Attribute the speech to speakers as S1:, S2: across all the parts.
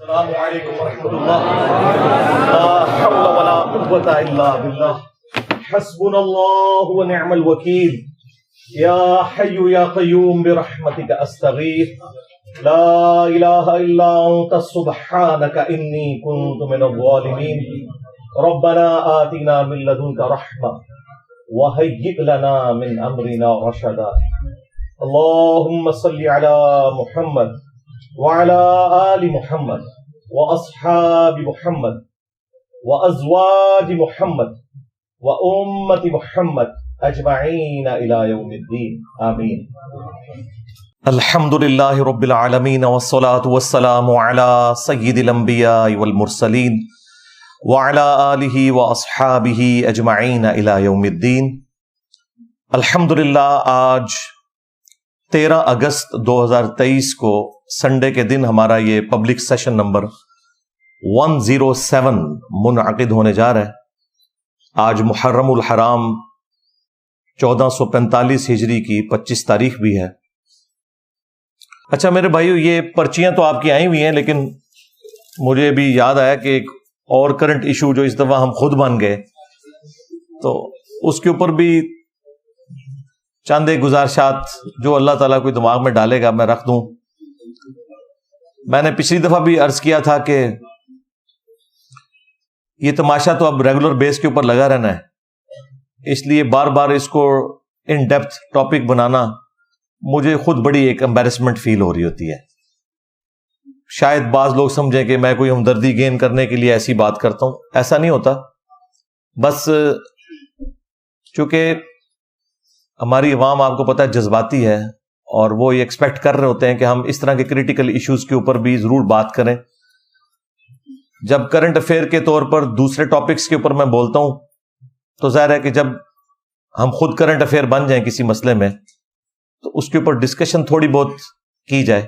S1: السلام علیکم ورحمۃ اللہ. لا حول ولا قوة الا باللہ. حسبنا اللہ ونعم الوکیل. یا حی یا قیوم برحمتک استغیث. لا الہ الا انت سبحانک انی کنت من الظالمین. ربنا آتنا من لدنک رحمة وهيئ لنا من امرنا رشدا. اللهم صل على محمد وعلى آل محمد وأصحاب محمد وأزواج محمد وأمة محمد أجمعين إلى يوم الدين آمين. الحمد لله رب العالمين والصلاة والسلام على سيد الأنبياء والمرسلين وعلى آله وأصحابه أجمعين إلى يوم الدين. الحمد للہ آج 13 اگست 2023 کو سنڈے کے دن ہمارا یہ پبلک سیشن نمبر 107 منعقد ہونے جا رہا ہے. آج محرم الحرام 1445 ہجری کی 25 تاریخ بھی ہے. اچھا میرے بھائیو، یہ پرچیاں تو آپ کی آئی ہوئی ہیں، لیکن مجھے بھی یاد آیا کہ ایک اور کرنٹ ایشو جو اس دفعہ ہم خود بن گئے، تو اس کے اوپر بھی چند ایک گزارشات جو اللہ تعالیٰ کوئی دماغ میں ڈالے گا میں رکھ دوں. میں نے پچھلی دفعہ بھی عرض کیا تھا کہ یہ تماشا تو اب ریگولر بیس کے اوپر لگا رہنا ہے، اس لیے بار بار اس کو ان ڈیپتھ ٹاپک بنانا مجھے خود بڑی ایک امبیرسمنٹ فیل ہو رہی ہوتی ہے. شاید بعض لوگ سمجھیں کہ میں کوئی ہمدردی گین کرنے کے لیے ایسی بات کرتا ہوں. ایسا نہیں ہوتا، بس چونکہ ہماری عوام آپ کو پتہ ہے جذباتی ہے، اور وہ یہ ایکسپیکٹ کر رہے ہوتے ہیں کہ ہم اس طرح کے کریٹیکل ایشوز کے اوپر بھی ضرور بات کریں. جب کرنٹ افیئر کے طور پر دوسرے ٹاپکس کے اوپر میں بولتا ہوں تو ظاہر ہے کہ جب ہم خود کرنٹ افیئر بن جائیں کسی مسئلے میں تو اس کے اوپر ڈسکشن تھوڑی بہت کی جائے.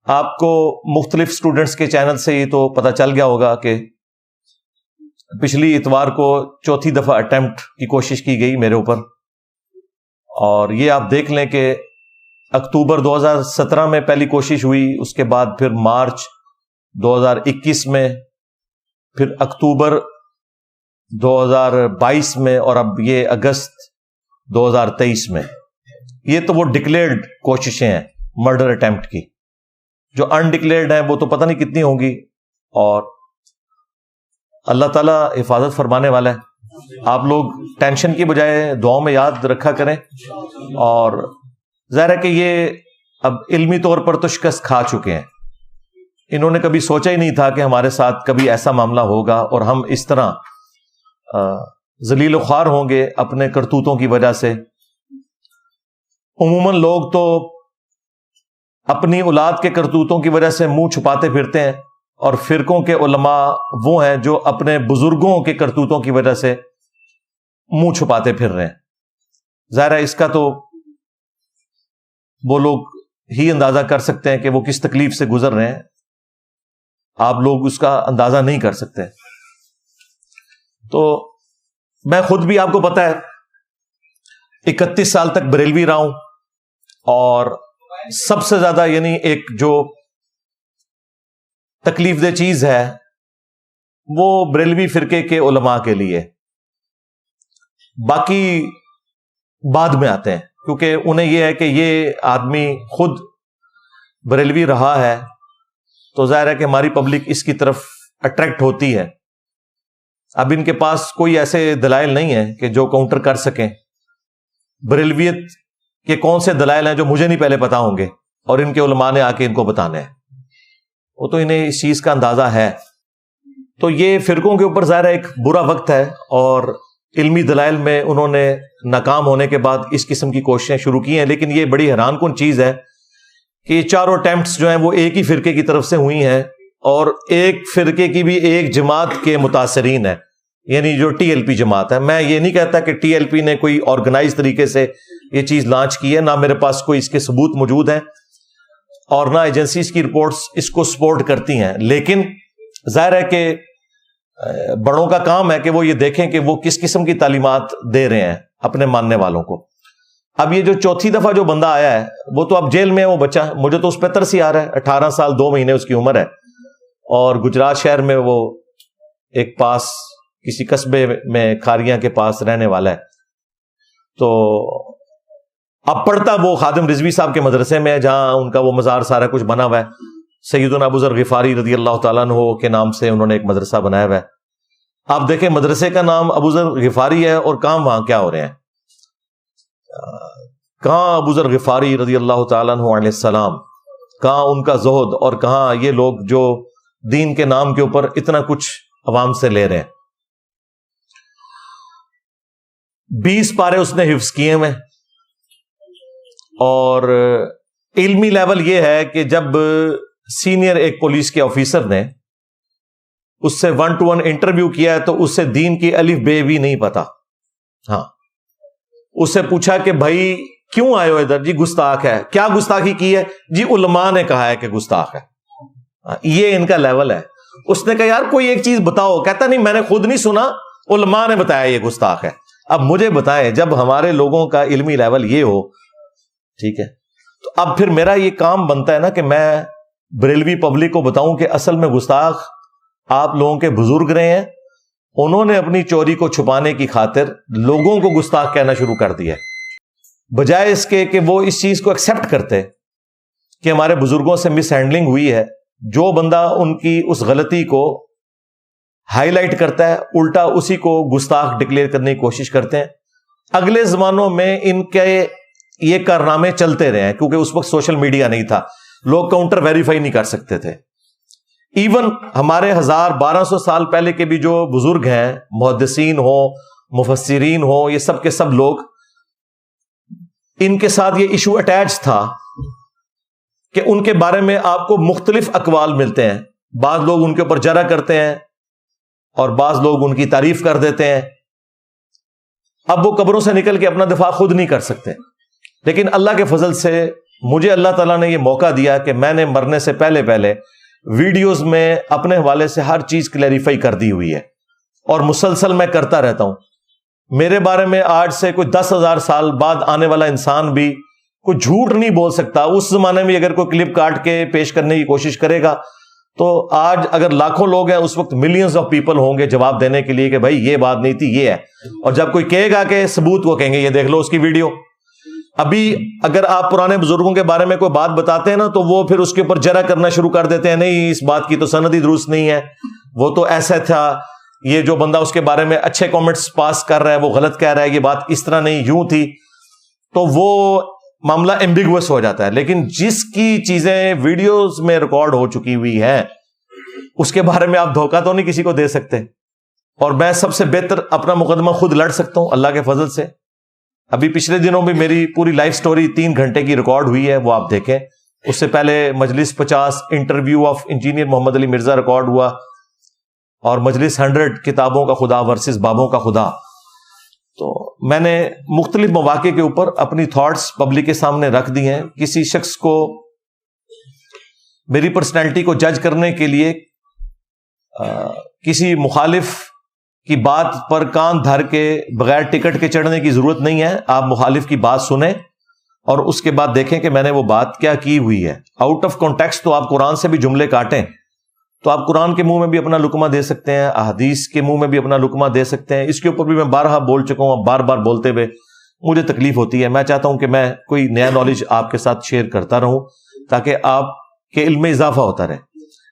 S1: آپ کو مختلف اسٹوڈنٹس کے چینل سے یہ تو پتہ چل گیا ہوگا کہ پچھلی اتوار کو چوتھی دفعہ اٹیمپٹ کی کوشش کی گئی میرے اوپر، اور یہ آپ دیکھ لیں کہ اکتوبر 2017 میں پہلی کوشش ہوئی، اس کے بعد پھر مارچ 2021 میں، پھر اکتوبر 2022 میں، اور اب یہ اگست 2023 میں. یہ تو وہ ڈکلیئرڈ کوششیں ہیں مرڈر اٹیمپٹ کی. جو انڈکلیئرڈ ہیں وہ تو پتہ نہیں کتنی ہوں گی، اور اللہ تعالیٰ حفاظت فرمانے والا ہے. آپ لوگ ٹینشن کی بجائے دعاؤں میں یاد رکھا کریں. اور ظاہر ہے کہ یہ اب علمی طور پر تو شکست کھا چکے ہیں. انہوں نے کبھی سوچا ہی نہیں تھا کہ ہمارے ساتھ کبھی ایسا معاملہ ہوگا اور ہم اس طرح ذلیل و خوار ہوں گے اپنے کرتوتوں کی وجہ سے. عموماً لوگ تو اپنی اولاد کے کرتوتوں کی وجہ سے منہ چھپاتے پھرتے ہیں، اور فرقوں کے علماء وہ ہیں جو اپنے بزرگوں کے کرتوتوں کی وجہ سے منہ چھپاتے پھر رہے ہیں. ظاہر ہے اس کا تو وہ لوگ ہی اندازہ کر سکتے ہیں کہ وہ کس تکلیف سے گزر رہے ہیں. آپ لوگ اس کا اندازہ نہیں کر سکتے. تو میں خود بھی آپ کو پتا ہے 31 سال تک بریلوی رہا ہوں، اور سب سے زیادہ یعنی ایک جو تکلیف دہ چیز ہے وہ بریلوی فرقے کے علماء کے لیے. باقی بعد میں آتے ہیں، کیونکہ انہیں یہ ہے کہ یہ آدمی خود بریلوی رہا ہے تو ظاہر ہے کہ ہماری پبلک اس کی طرف اٹریکٹ ہوتی ہے. اب ان کے پاس کوئی ایسے دلائل نہیں ہیں کہ جو کاؤنٹر کر سکیں. بریلویت کے کون سے دلائل ہیں جو مجھے نہیں پہلے پتا ہوں گے، اور ان کے علماء نے آ کے ان کو بتانے ہیں. وہ تو انہیں اس چیز کا اندازہ ہے. تو یہ فرقوں کے اوپر ظاہر ایک برا وقت ہے، اور علمی دلائل میں انہوں نے ناکام ہونے کے بعد اس قسم کی کوششیں شروع کی ہیں. لیکن یہ بڑی حیران کن چیز ہے کہ یہ چاروں اٹیمپٹس جو ہیں وہ ایک ہی فرقے کی طرف سے ہوئی ہیں، اور ایک فرقے کی بھی ایک جماعت کے متاثرین ہیں، یعنی جو ٹی ایل پی جماعت ہے. میں یہ نہیں کہتا کہ ٹی ایل پی نے کوئی آرگنائز طریقے سے یہ چیز لانچ کی ہے، نہ میرے پاس کوئی اس کے ثبوت موجود ہیں، اور نہ ایجنسیز کی رپورٹس اس کو سپورٹ کرتی ہیں. لیکن ظاہر ہے کہ بڑوں کا کام ہے کہ وہ یہ دیکھیں کہ وہ کس قسم کی تعلیمات دے رہے ہیں اپنے ماننے والوں کو. اب یہ جو چوتھی دفعہ جو بندہ آیا ہے وہ تو اب جیل میں ہے، وہ بچہ، مجھے تو اس پہ ترس ہی آ رہا ہے. 18 سال 2 مہینے اس کی عمر ہے. اور گجرات شہر میں وہ ایک پاس کسی قصبے میں کھاریاں کے پاس رہنے والا ہے. تو اب پڑھتا وہ خادم رضوی صاحب کے مدرسے میں، جہاں ان کا وہ مزار سارا کچھ بنا ہوا ہے. سیدنا ابو ذر غفاری رضی اللہ تعالیٰ عنہ کے نام سے انہوں نے ایک مدرسہ بنایا ہوا ہے. آپ دیکھیں مدرسے کا نام ابو ذر غفاری ہے اور کام وہاں کیا ہو رہے ہیں. کہاں ابو ذر غفاری رضی اللہ تعالیٰ عنہ علیہ السلام، کہاں ان کا زہد، اور کہاں یہ لوگ جو دین کے نام کے اوپر اتنا کچھ عوام سے لے رہے ہیں. 20 پارے اس نے حفظ کیے ہوئے، اور علمی لیول یہ ہے کہ جب سینئر ایک پولیس کے آفیسر نے اس سے 1-to-1 انٹرویو کیا ہے تو اس سے دین کی الف بے بھی نہیں پتا. ہاں، اس سے پوچھا کہ بھائی کیوں آئے ہو ادھر؟ جی گستاخ ہے. کیا گستاخی کی ہے؟ جی علماء نے کہا ہے کہ گستاخ ہے. یہ ان کا لیول ہے. اس نے کہا یار کوئی ایک چیز بتاؤ. کہتا نہیں میں نے خود نہیں سنا، علماء نے بتایا یہ گستاخ ہے. اب مجھے بتائیں، جب ہمارے لوگوں کا علمی لیول یہ ہو، ٹھیک ہے، تو اب پھر میرا یہ کام بنتا ہے نا کہ میں بریلوی پبلک کو بتاؤں کہ اصل میں گستاخ آپ لوگوں کے بزرگ رہے ہیں. انہوں نے اپنی چوری کو چھپانے کی خاطر لوگوں کو گستاخ کہنا شروع کر دیا، بجائے اس کے کہ وہ اس چیز کو ایکسپٹ کرتے کہ ہمارے بزرگوں سے مس ہینڈلنگ ہوئی ہے. جو بندہ ان کی اس غلطی کو ہائی لائٹ کرتا ہے، الٹا اسی کو گستاخ ڈکلیئر کرنے کی کوشش کرتے ہیں. اگلے زمانوں میں ان کے یہ کارنامے چلتے رہے ہیں، کیونکہ اس وقت سوشل میڈیا نہیں تھا، لوگ کاؤنٹر ویریفائی نہیں کر سکتے تھے. ایون ہمارے 1200 سال پہلے کے بھی جو بزرگ ہیں، محدثین ہوں، مفسرین ہوں، یہ سب کے سب لوگ، ان کے ساتھ یہ ایشو اٹیچ تھا کہ ان کے بارے میں آپ کو مختلف اقوال ملتے ہیں. بعض لوگ ان کے اوپر جرح کرتے ہیں اور بعض لوگ ان کی تعریف کر دیتے ہیں. اب وہ قبروں سے نکل کے اپنا دفاع خود نہیں کر سکتے، لیکن اللہ کے فضل سے مجھے اللہ تعالیٰ نے یہ موقع دیا کہ میں نے مرنے سے پہلے ویڈیوز میں اپنے حوالے سے ہر چیز کلیریفائی کر دی ہوئی ہے، اور مسلسل میں کرتا رہتا ہوں. میرے بارے میں آج سے کوئی 10,000 سال بعد آنے والا انسان بھی کوئی جھوٹ نہیں بول سکتا. اس زمانے میں اگر کوئی کلپ کاٹ کے پیش کرنے کی کوشش کرے گا تو آج اگر لاکھوں لوگ ہیں، اس وقت ملینز آف پیپل ہوں گے جواب دینے کے لیے کہ بھائی یہ بات نہیں تھی، یہ ہے. اور جب کوئی کہے گا کہ ثبوت، وہ کہیں گے یہ دیکھ لو اس کی ویڈیو. ابھی اگر آپ پرانے بزرگوں کے بارے میں کوئی بات بتاتے ہیں نا، تو وہ پھر اس کے اوپر جرح کرنا شروع کر دیتے ہیں، نہیں اس بات کی تو سند ہی درست نہیں ہے، وہ تو ایسا تھا، یہ جو بندہ اس کے بارے میں اچھے کامنٹس پاس کر رہا ہے وہ غلط کہہ رہا ہے، یہ بات اس طرح نہیں، یوں تھی. تو وہ معاملہ ایمبیگوس ہو جاتا ہے. لیکن جس کی چیزیں ویڈیوز میں ریکارڈ ہو چکی ہوئی ہیں، اس کے بارے میں آپ دھوکہ تو نہیں کسی کو دے سکتے. اور میں سب سے بہتر اپنا مقدمہ خود لڑ سکتا ہوں اللہ کے فضل سے. ابھی پچھلے دنوں بھی میری پوری لائف سٹوری 3 گھنٹے کی ریکارڈ ہوئی ہے، وہ آپ دیکھیں. اس سے پہلے مجلس 50 interview of engineer Muhammad Ali Mirza record ہوا، اور مجلس 100 کتابوں کا خدا ورسز بابوں کا خدا. تو میں نے مختلف مواقع کے اوپر اپنی تھاٹس پبلک کے سامنے رکھ دی ہیں. کسی شخص کو میری پرسنالٹی کو جج کرنے کے لیے کسی مخالف کی بات پر کان دھر کے بغیر ٹکٹ کے چڑھنے کی ضرورت نہیں ہے. آپ مخالف کی بات سنیں اور اس کے بعد دیکھیں کہ میں نے وہ بات کیا کی ہوئی ہے. آؤٹ آف کانٹیکسٹ تو آپ قرآن سے بھی جملے کاٹیں تو آپ قرآن کے منہ میں بھی اپنا لقمہ دے سکتے ہیں، احادیث کے منہ میں بھی اپنا لقمہ دے سکتے ہیں. اس کے اوپر بھی میں بارہا بول چکا ہوں. اب بار بار بولتے ہوئے مجھے تکلیف ہوتی ہے. میں چاہتا ہوں کہ میں کوئی نیا نالج آپ کے ساتھ شیئر کرتا رہوں تاکہ آپ کے علم میں اضافہ ہوتا رہے.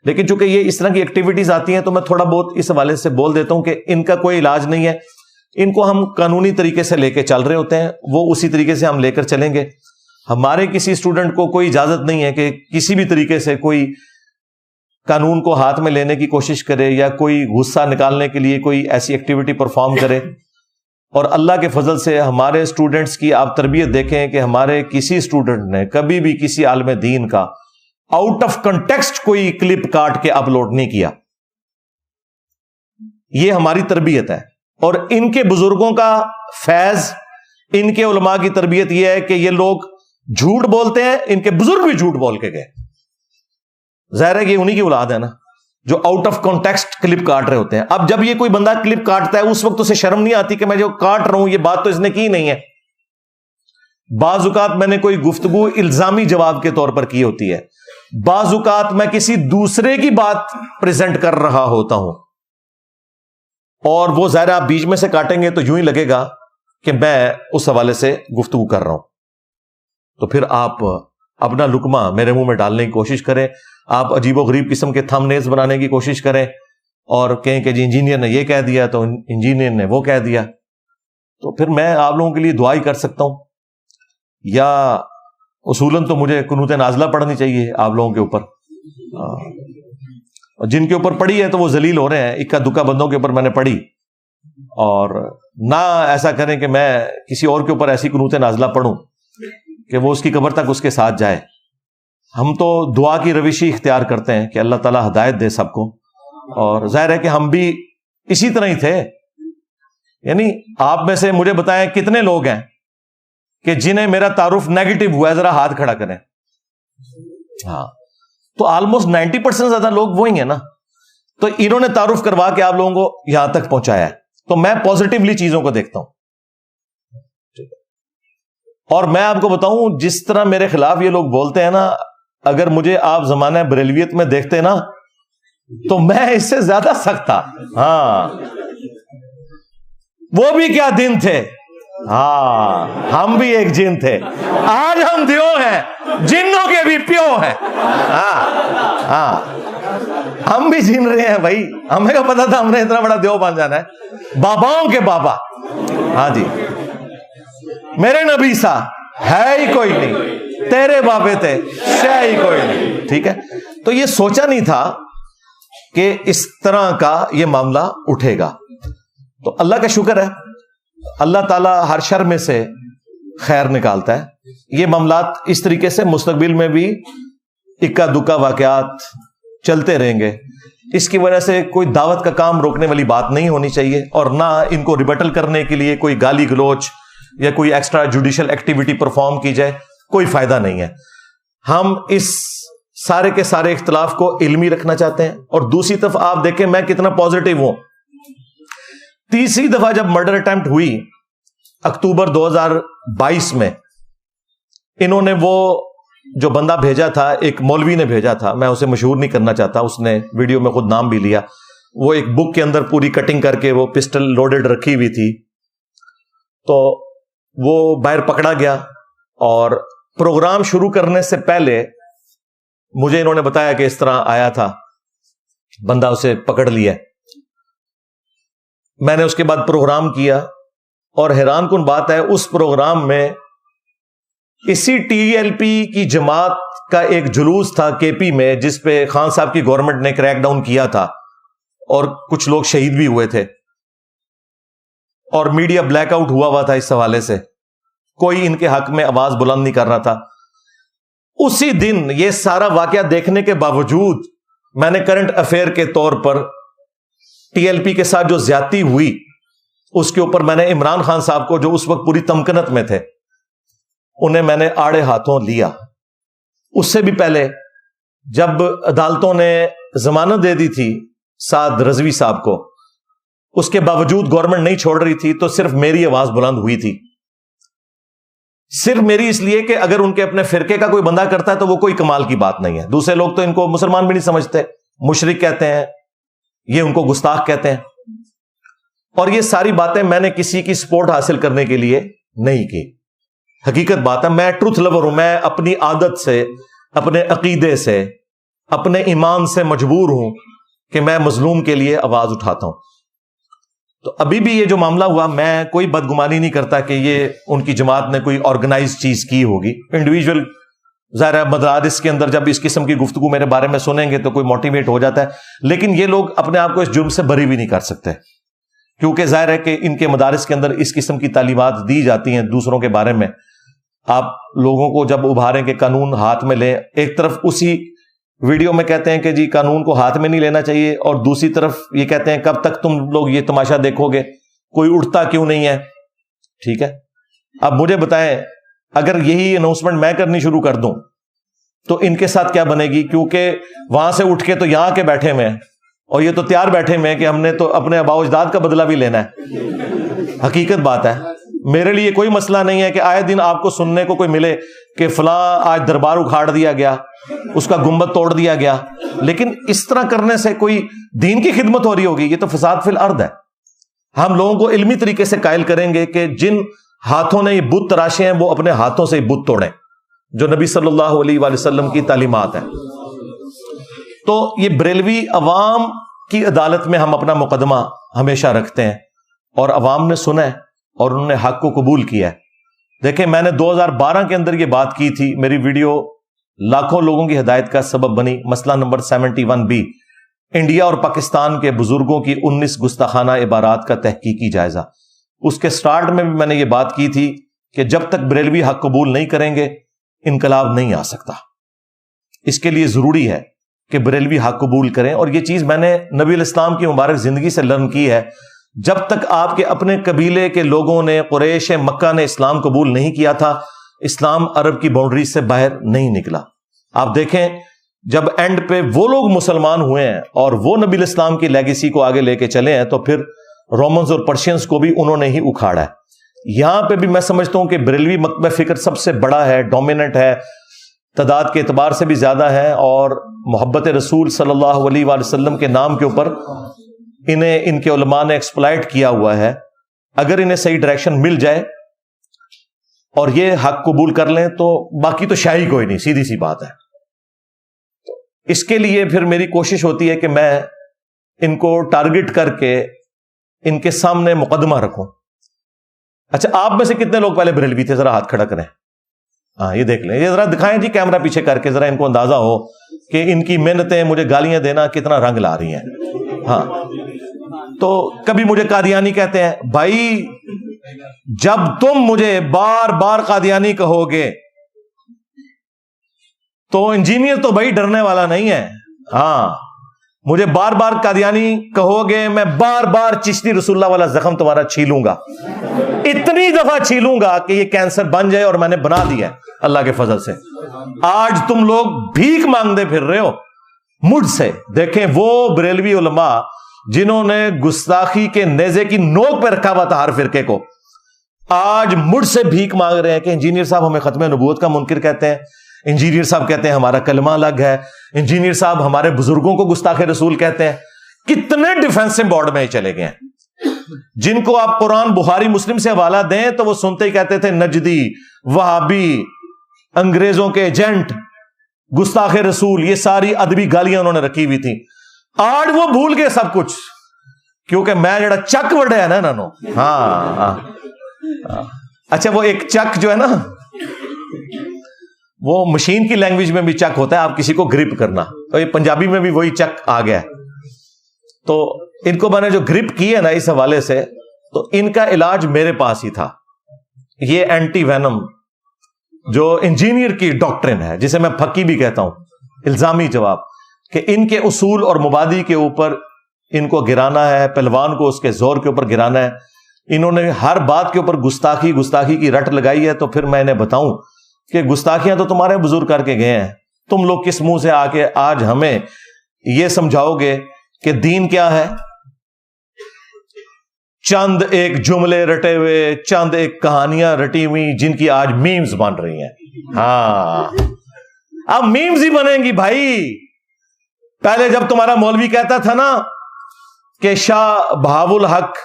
S1: لیکن چونکہ یہ اس طرح کی ایکٹیویٹیز آتی ہیں تو میں تھوڑا بہت اس حوالے سے بول دیتا ہوں کہ ان کا کوئی علاج نہیں ہے. ان کو ہم قانونی طریقے سے لے کے چل رہے ہوتے ہیں، وہ اسی طریقے سے ہم لے کر چلیں گے. ہمارے کسی اسٹوڈنٹ کو کوئی اجازت نہیں ہے کہ کسی بھی طریقے سے کوئی قانون کو ہاتھ میں لینے کی کوشش کرے یا کوئی غصہ نکالنے کے لیے کوئی ایسی ایکٹیویٹی پرفارم کرے. اور اللہ کے فضل سے ہمارے اسٹوڈنٹس کی آپ تربیت دیکھیں کہ ہمارے کسی اسٹوڈنٹ نے کبھی بھی کسی عالم دین کا آؤٹ آف کنٹیکسٹ کوئی کلپ کاٹ کے اپلوڈ نہیں کیا. یہ ہماری تربیت ہے. اور ان کے بزرگوں کا فیض، ان کے علماء کی تربیت یہ ہے کہ یہ لوگ جھوٹ بولتے ہیں. ان کے بزرگ بھی جھوٹ بول کے گئے. ظاہر ہے کہ انہی کی اولاد ہے نا جو آؤٹ آف کانٹیکسٹ کلپ کاٹ رہے ہوتے ہیں. اب جب یہ کوئی بندہ کلپ کاٹتا ہے اس وقت اسے شرم نہیں آتی کہ میں جو کاٹ رہا ہوں یہ بات تو اس نے کی نہیں ہے. بعض اوقات میں نے کوئی گفتگو الزامی جواب کے طور پر کی ہوتی ہے بعض اوقات میں کسی دوسرے کی بات پریزنٹ کر رہا ہوتا ہوں اور وہ ظاہر آپ بیچ میں سے کاٹیں گے تو یوں ہی لگے گا کہ میں اس حوالے سے گفتگو کر رہا ہوں. تو پھر آپ اپنا لقمہ میرے منہ میں ڈالنے کی کوشش کریں, آپ عجیب و غریب قسم کے تھم نیلز بنانے کی کوشش کریں اور کہیں کہ جی انجینئر نے یہ کہہ دیا تو انجینئر نے وہ کہہ دیا. تو پھر میں آپ لوگوں کے لیے دعا ہی کر سکتا ہوں, یا اصولاً تو مجھے قنوت نازلہ پڑھنی چاہیے آپ لوگوں کے اوپر. جن کے اوپر پڑھی ہے تو وہ ذلیل ہو رہے ہیں, اکا دکا بندوں کے اوپر میں نے پڑھی, اور نہ ایسا کریں کہ میں کسی اور کے اوپر ایسی قنوت نازلہ پڑھوں کہ وہ اس کی قبر تک اس کے ساتھ جائے. ہم تو دعا کی روشی اختیار کرتے ہیں کہ اللہ تعالیٰ ہدایت دے سب کو, اور ظاہر ہے کہ ہم بھی اسی طرح ہی تھے. یعنی آپ میں سے مجھے بتائیں کتنے لوگ ہیں کہ جنہیں میرا تعارف نیگیٹو ہوا ہے, ذرا ہاتھ کھڑا کریں. ہاں, تو آلموسٹ 90% زیادہ لوگ وہی ہیں نا. تو انہوں نے تعارف کروا کے آپ لوگوں کو یہاں تک پہنچایا ہے. تو میں پازیٹیولی چیزوں کو دیکھتا ہوں. اور میں آپ کو بتاؤں, جس طرح میرے خلاف یہ لوگ بولتے ہیں نا, اگر مجھے آپ زمانہ بریلویت میں دیکھتے نا تو میں اس سے زیادہ سخت تھا. ہاں, وہ بھی کیا دن تھے. ہاں, ہم بھی ایک جن تھے, آج ہم دیو ہیں, جنوں کے بھی پیو ہیں. ہاں ہاں, ہم بھی جن رہے ہیں بھائی. ہمیں کا پتا تھا ہم نے اتنا بڑا دیو بن جانا ہے, باباؤں کے بابا. ہاں جی, میرے نبی سا ہے ہی کوئی نہیں, تیرے بابے تھے شے ہی کوئی نہیں. ٹھیک ہے, تو یہ سوچا نہیں تھا کہ اس طرح کا یہ معاملہ اٹھے گا. تو اللہ کا شکر ہے, اللہ تعالیٰ ہر شر میں سے خیر نکالتا ہے. یہ معاملات اس طریقے سے مستقبل میں بھی اکا دکا واقعات چلتے رہیں گے. اس کی وجہ سے کوئی دعوت کا کام روکنے والی بات نہیں ہونی چاہیے, اور نہ ان کو ریبٹل کرنے کے لیے کوئی گالی گلوچ یا کوئی ایکسٹرا جوڈیشل ایکٹیویٹی پرفارم کی جائے. کوئی فائدہ نہیں ہے. ہم اس سارے کے سارے اختلاف کو علمی رکھنا چاہتے ہیں. اور دوسری طرف آپ دیکھیں میں کتنا پازیٹیو ہوں. تیسری دفعہ جب مرڈر اٹیمپٹ ہوئی اکتوبر 2022 میں, انہوں نے وہ جو بندہ بھیجا تھا, ایک مولوی نے بھیجا تھا, میں اسے مشہور نہیں کرنا چاہتا, اس نے ویڈیو میں خود نام بھی لیا. وہ ایک بک کے اندر پوری کٹنگ کر کے وہ پسٹل لوڈڈ رکھی ہوئی تھی. تو وہ باہر پکڑا گیا, اور پروگرام شروع کرنے سے پہلے مجھے انہوں نے بتایا کہ اس طرح آیا تھا بندہ, اسے پکڑ لیا. میں نے اس کے بعد پروگرام کیا, اور حیران کن بات ہے اس پروگرام میں اسی ٹی ایل پی کی جماعت کا ایک جلوس تھا کے پی میں, جس پہ خان صاحب کی گورنمنٹ نے کریک ڈاؤن کیا تھا اور کچھ لوگ شہید بھی ہوئے تھے, اور میڈیا بلیک آؤٹ ہوا تھا اس حوالے سے. کوئی ان کے حق میں آواز بلند نہیں کر رہا تھا. اسی دن یہ سارا واقعہ دیکھنے کے باوجود میں نے کرنٹ افیئر کے طور پر ٹی ایل پی کے ساتھ جو زیادتی ہوئی اس کے اوپر میں نے عمران خان صاحب کو, جو اس وقت پوری تمکنت میں تھے, انہیں میں نے آڑے ہاتھوں لیا. اس سے بھی پہلے جب عدالتوں نے ضمانت دے دی تھی سعد رضوی صاحب کو, اس کے باوجود گورنمنٹ نہیں چھوڑ رہی تھی, تو صرف میری آواز بلند ہوئی تھی. صرف میری اس لیے کہ اگر ان کے اپنے فرقے کا کوئی بندہ کرتا ہے تو وہ کوئی کمال کی بات نہیں ہے. دوسرے لوگ تو ان کو مسلمان بھی نہیں سمجھتے, مشرک کہتے ہیں, یہ ان کو گستاخ کہتے ہیں. اور یہ ساری باتیں میں نے کسی کی سپورٹ حاصل کرنے کے لیے نہیں کی. حقیقت بات ہے, میں ٹروتھ لور ہوں. میں اپنی عادت سے, اپنے عقیدے سے, اپنے ایمان سے مجبور ہوں کہ میں مظلوم کے لیے آواز اٹھاتا ہوں. تو ابھی بھی یہ جو معاملہ ہوا, میں کوئی بدگمانی نہیں کرتا کہ یہ ان کی جماعت نے کوئی آرگنائز چیز کی ہوگی. انڈیویجول ظاہر مدارس کے اندر جب اس قسم کی گفتگو میرے بارے میں سنیں گے تو کوئی موٹیویٹ ہو جاتا ہے, لیکن یہ لوگ اپنے آپ کو اس جرم سے بری بھی نہیں کر سکتے, کیونکہ ظاہر ہے کہ ان کے مدارس کے اندر اس قسم کی تعلیمات دی جاتی ہیں دوسروں کے بارے میں. آپ لوگوں کو جب ابھاریں کہ قانون ہاتھ میں لیں, ایک طرف اسی ویڈیو میں کہتے ہیں کہ جی قانون کو ہاتھ میں نہیں لینا چاہیے, اور دوسری طرف یہ کہتے ہیں کب تک تم لوگ یہ تماشا دیکھو گے, کوئی اٹھتا کیوں نہیں ہے. ٹھیک ہے, اب مجھے بتائیں اگر یہی اناؤنسمنٹ میں کرنی شروع کر دوں تو ان کے ساتھ کیا بنے گی, کیونکہ وہاں سے اٹھ کے تو یہاں کے بیٹھے ہوئے ہیں, اور یہ تو تیار بیٹھے ہوئے ہیں کہ ہم نے تو اپنے آباء و اجداد کا بدلہ بھی لینا ہے. حقیقت بات ہے, میرے لیے کوئی مسئلہ نہیں ہے کہ آئے دن آپ کو سننے کو کوئی ملے کہ فلاں آج دربار اکھاڑ دیا گیا, اس کا گنبد توڑ دیا گیا, لیکن اس طرح کرنے سے کوئی دین کی خدمت ہو رہی ہوگی؟ یہ تو فساد فی الارض ہے. ہم لوگوں کو علمی طریقے سے قائل کریں گے کہ جن ہاتھوں نے یہ بت تراشے ہیں وہ اپنے ہاتھوں سے بت توڑیں, جو نبی صلی اللہ علیہ وآلہ وسلم کی تعلیمات ہیں. تو یہ بریلوی عوام کی عدالت میں ہم اپنا مقدمہ ہمیشہ رکھتے ہیں, اور عوام نے سنا ہے اور انہوں نے حق کو قبول کیا ہے. دیکھیں, میں نے 2012 کے اندر یہ بات کی تھی, میری ویڈیو لاکھوں لوگوں کی ہدایت کا سبب بنی. مسئلہ نمبر 71B, انڈیا اور پاکستان کے بزرگوں کی 19 گستاخانہ عبارات کا تحقیقی جائزہ. اس کے سٹارٹ میں بھی میں نے یہ بات کی تھی کہ جب تک بریلوی حق قبول نہیں کریں گے انقلاب نہیں آ سکتا. اس کے لیے ضروری ہے کہ بریلوی حق قبول کریں, اور یہ چیز میں نے نبی الاسلام کی مبارک زندگی سے لرن کی ہے. جب تک آپ کے اپنے قبیلے کے لوگوں نے, قریش مکہ نے اسلام قبول نہیں کیا تھا, اسلام عرب کی باؤنڈری سے باہر نہیں نکلا. آپ دیکھیں, جب اینڈ پہ وہ لوگ مسلمان ہوئے ہیں اور وہ نبی الاسلام کی لیگیسی کو آگے لے کے چلے ہیں, تو پھر رومنز اور پرشینز کو بھی انہوں نے ہی اکھاڑا ہے. یہاں پہ بھی میں سمجھتا ہوں کہ بریلوی مکتبہ فکر سب سے بڑا ہے, ڈومیننٹ ہے, تعداد کے اعتبار سے بھی زیادہ ہے, اور محبت رسول صلی اللہ علیہ وآلہ وسلم کے نام کے اوپر انہیں ان کے علماء نے ایکسپلائٹ کیا ہوا ہے. اگر انہیں صحیح ڈائریکشن مل جائے اور یہ حق قبول کر لیں تو باقی تو شاہی کوئی نہیں, سیدھی سی بات ہے. اس کے لیے پھر میری کوشش ہوتی ہے کہ میں ان کو ٹارگٹ کر کے ان کے سامنے مقدمہ رکھوں. اچھا, آپ میں سے کتنے لوگ پہلے بریلوی تھے؟ ذرا ہاتھ کھڑا کریں. ہاں, یہ دیکھ لیں, یہ ذرا دکھائیں جی کیمرہ پیچھے کر کے, ذرا ان کو اندازہ ہو کہ ان کی محنتیں مجھے گالیاں دینا کتنا رنگ لا رہی ہیں. ہاں, تو کبھی مجھے قادیانی کہتے ہیں. بھائی, جب تم مجھے بار بار قادیانی کہو گے تو انجینئر تو بھائی ڈرنے والا نہیں ہے. ہاں, مجھے بار بار قادیانی کہو گے, میں بار بار چشتی رسول اللہ والا زخم تمہارا چھیلوں گا, اتنی دفعہ چھیلوں گا کہ یہ کینسر بن جائے, اور میں نے بنا دیا ہے اللہ کے فضل سے. آج تم لوگ بھیک مانگتے پھر رہے ہو مجھ سے. دیکھیں, وہ بریلوی علماء جنہوں نے گستاخی کے نیزے کی نوک پہ رکھا ہوا تھا ہر فرقے کو, آج مجھ سے بھیک مانگ رہے ہیں کہ انجینئر صاحب ہمیں ختم نبوت کا منکر کہتے ہیں, انجینئر صاحب کہتے ہیں ہمارا کلمہ الگ ہے, انجینئر صاحب ہمارے بزرگوں کو گستاخ رسول کہتے ہیں. کتنے ڈیفینسو بورڈ میں ہی چلے گئے ہیں, جن کو آپ قرآن بخاری مسلم سے حوالہ دیں تو وہ سنتے ہی کہتے تھے نجدی, وہابی, انگریزوں کے ایجنٹ, گستاخ رسول. یہ ساری ادبی گالیاں انہوں نے رکھی ہوئی تھیں. آج وہ بھول گئے سب کچھ, کیونکہ میں جڑا چک وڈیا ہے نا انہوں. ہاں, اچھا, وہ ایک چک جو ہے نا, وہ مشین کی لینگویج میں بھی چک ہوتا ہے, آپ کسی کو گرپ کرنا, تو یہ پنجابی میں بھی وہی چک آ گیا ہے. تو ان کو میں نے جو گرپ کی ہے نا اس حوالے سے, تو ان کا علاج میرے پاس ہی تھا. یہ اینٹی وینم جو انجینئر کی ڈاکٹرن ہے, جسے میں پھکی بھی کہتا ہوں, الزامی جواب, کہ ان کے اصول اور مبادی کے اوپر ان کو گرانا ہے, پہلوان کو اس کے زور کے اوپر گرانا ہے. انہوں نے ہر بات کے اوپر گستاخی کی رٹ لگائی ہے. تو پھر میں انہیں بتاؤں کہ گستاخیاں تو تمہارے بزرگ کر کے گئے ہیں, تم لوگ کس منہ سے آ کے آج ہمیں یہ سمجھاؤ گے کہ دین کیا ہے؟ چند ایک جملے رٹے ہوئے, چند ایک کہانیاں رٹی ہوئی جن کی آج میمز بن رہی ہیں. ہاں, اب میمز ہی بنیں گی بھائی. پہلے جب تمہارا مولوی کہتا تھا نا کہ شاہ بہاول الحق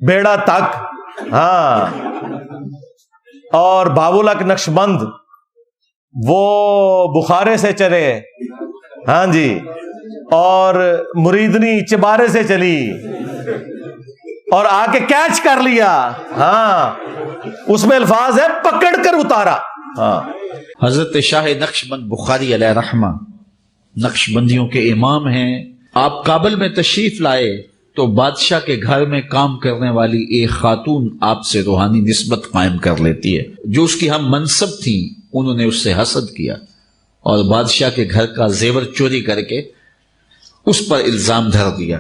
S1: بیڑا تک, ہاں, اور بہاول الحق نقشبند وہ بخارے سے چلے, ہاں جی, اور مریدنی چبارے سے چلی اور آ کے کیچ کر لیا. ہاں, اس میں الفاظ ہے پکڑ کر اتارا. ہاں,
S2: حضرت شاہ نقشبند بخاری علیہ رحمہ نقشبندیوں کے امام ہیں. آپ کابل میں تشریف لائے تو بادشاہ کے گھر میں کام کرنے والی ایک خاتون آپ سے روحانی نسبت قائم کر لیتی ہے. جو اس کی ہم منصب تھیں انہوں نے اس سے حسد کیا اور بادشاہ کے گھر کا زیور چوری کر کے اس پر الزام دھر دیا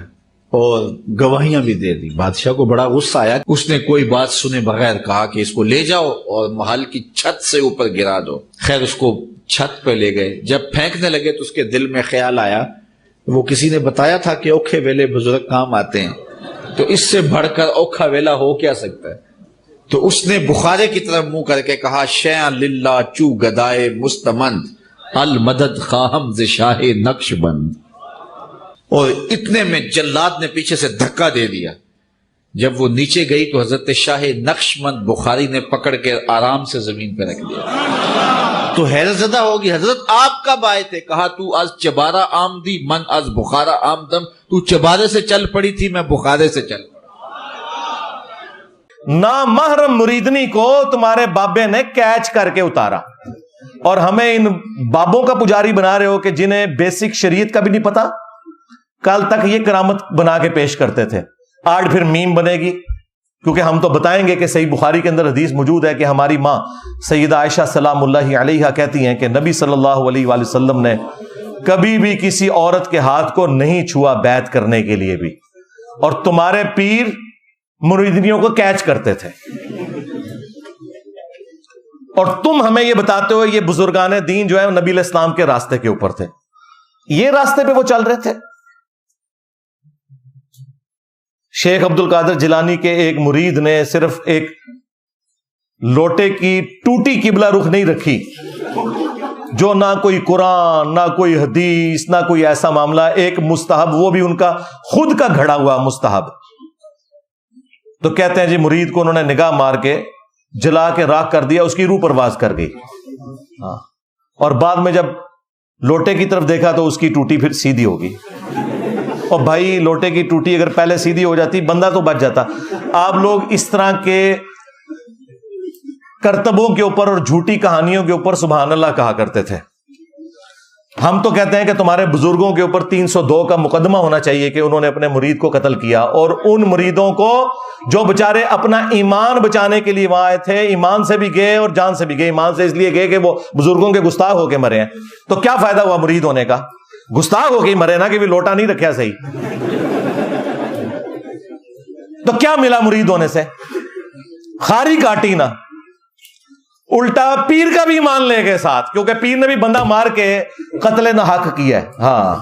S2: اور گواہیاں بھی دے دی. بادشاہ کو بڑا غصہ آیا. اس نے کوئی بات سنے بغیر کہا کہ اس کو لے جاؤ اور محل کی چھت سے اوپر گرا دو. خیر, اس کو چھت پہ لے گئے. جب پھینکنے لگے تو اس کے دل میں خیال آیا, وہ کسی نے بتایا تھا کہ اوکھے ویلے بزرگ کام آتے ہیں, تو اس سے بڑھ کر اوکھا ویلا ہو کیا سکتا ہے. تو اس نے بخارے کی طرف منہ کر کے کہا شیئا للہ چو گدائے مستمند المدد خواہم ز شاہ نقش بند. اور اتنے میں جلاد نے پیچھے سے دھکا دے دیا. جب وہ نیچے گئی تو حضرت شاہ نقش بند بخاری نے پکڑ کے آرام سے زمین پہ رکھ دیا. تو حیرت زدہ ہوگی حضرت آپ کب آئے تھے؟ کہا تو از چبارہ آمدی من از بخارا آمدم. تو چبارے سے چل پڑی تھی، میں بخارے سے چل پڑا.
S1: نامحرم مریدنی کو تمہارے بابے نے کیچ کر کے اتارا، اور ہمیں ان بابوں کا پجاری بنا رہے ہو کہ جنہیں بیسک شریعت کا بھی نہیں پتا. کل تک یہ کرامت بنا کے پیش کرتے تھے، آج پھر میم بنے گی. کیونکہ ہم تو بتائیں گے کہ صحیح بخاری کے اندر حدیث موجود ہے کہ ہماری ماں سیدہ عائشہ سلام اللہ علیہا کہتی ہیں کہ نبی صلی اللہ علیہ وآلہ وسلم نے کبھی بھی کسی عورت کے ہاتھ کو نہیں چھوا بیعت کرنے کے لیے بھی، اور تمہارے پیر مریدنیوں کو کیچ کرتے تھے. اور تم ہمیں یہ بتاتے ہو یہ بزرگان دین جو ہے نبی علیہ السلام کے راستے کے اوپر تھے. یہ راستے پہ وہ چل رہے تھے. شیخ عبد القادر جیلانی کے ایک مرید نے صرف ایک لوٹے کی ٹوٹی قبلہ رخ نہیں رکھی، جو نہ کوئی قرآن نہ کوئی حدیث نہ کوئی ایسا معاملہ، ایک مستحب، وہ بھی ان کا خود کا گھڑا ہوا مستحب. تو کہتے ہیں جی مرید کو انہوں نے نگاہ مار کے جلا کے راکھ کر دیا، اس کی روح پرواز کر گئی. اور بعد میں جب لوٹے کی طرف دیکھا تو اس کی ٹوٹی پھر سیدھی ہوگی. اور بھائی لوٹے کی ٹوٹی اگر پہلے سیدھی ہو جاتی بندہ تو بچ جاتا. آپ لوگ اس طرح کے کرتبوں کے اوپر اور جھوٹی کہانیوں کے اوپر سبحان اللہ کہا کرتے تھے. ہم تو کہتے ہیں کہ تمہارے بزرگوں کے اوپر 302 کا مقدمہ ہونا چاہیے کہ انہوں نے اپنے مرید کو قتل کیا، اور ان مریدوں کو جو بےچارے اپنا ایمان بچانے کے لیے وہاں آئے تھے، ایمان سے بھی گئے اور جان سے بھی گئے. ایمان سے اس لیے گئے کہ وہ بزرگوں کے گستاخ ہو کے مرے ہیں. تو کیا فائدہ ہوا مرید ہونے کا؟ گستاخ ہو کے ہی مرے نا، کہ بھی لوٹا نہیں رکھا صحیح. تو کیا ملا مرید ہونے سے؟ خاری کاٹی نا، الٹا پیر کا بھی ایمان لے گئے ساتھ، کیونکہ پیر نے بھی بندہ مار کے قتل نہ حق کیا ہے. ہاں،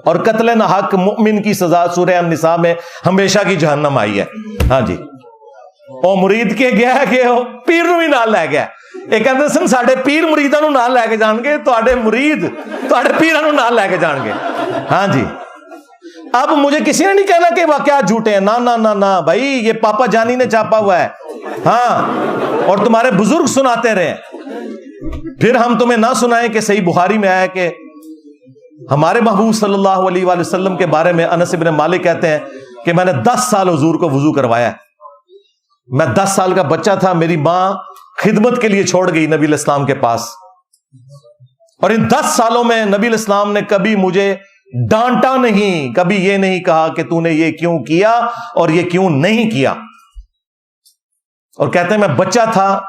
S1: اور قتل نہ حق مؤمن کی سزا سورہ النساء میں ہمیشہ کی جہنم آئی ہے. ہاں جی، او مرید کے گیا کہ پیر نو بھی نال لے گیا. یہ کہتے سن ساڈے پیر مریداں نو نال لے کے جان گے، تواڈے مرید تواڈے پیراں نو نال لے کے جان گے. ہاں جی، اب مجھے کسی نے نہیں کہنا کہ واقعات جھوٹے ہیں. نہ نہ نہ نہ بھائی، یہ پاپا جانی نے چھاپا ہوا ہے. ہاں، اور تمہارے بزرگ سناتے رہے. پھر ہم تمہیں نہ سنائیں کہ صحیح بخاری میں آیا کہ ہمارے محبوب صلی اللہ علیہ وآلہ وسلم کے بارے میں انس بن مالک کہتے ہیں کہ میں نے 10 سال حضور کو وضو کروایا. میں 10 سال کا بچہ تھا، میری ماں خدمت کے لیے چھوڑ گئی نبی علیہ السلام کے پاس، اور ان 10 سالوں میں نبی علیہ السلام نے کبھی مجھے ڈانٹا نہیں، کبھی یہ نہیں کہا کہ تو نے یہ کیوں کیا اور یہ کیوں نہیں کیا. اور کہتے ہیں میں بچہ تھا،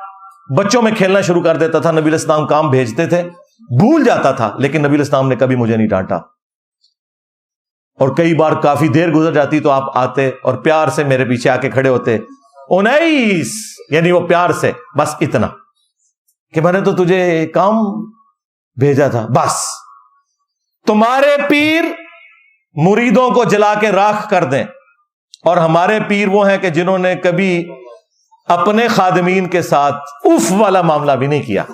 S1: بچوں میں کھیلنا شروع کر دیتا تھا. نبی علیہ السلام کام بھیجتے تھے، بھول جاتا تھا، لیکن نبی علیہ السلام نے کبھی مجھے نہیں ڈانٹا. اور کئی بار کافی دیر گزر جاتی تو آپ آتے اور پیار سے میرے پیچھے آ کے کھڑے ہوتے. انیس، یعنی وہ پیار سے بس اتنا کہ میں نے تو تجھے کام بھیجا تھا. بس تمہارے پیر مریدوں کو جلا کے راکھ کر دیں، اور ہمارے پیر وہ ہیں کہ جنہوں نے کبھی اپنے خادمین کے ساتھ اف والا معاملہ بھی نہیں کیا.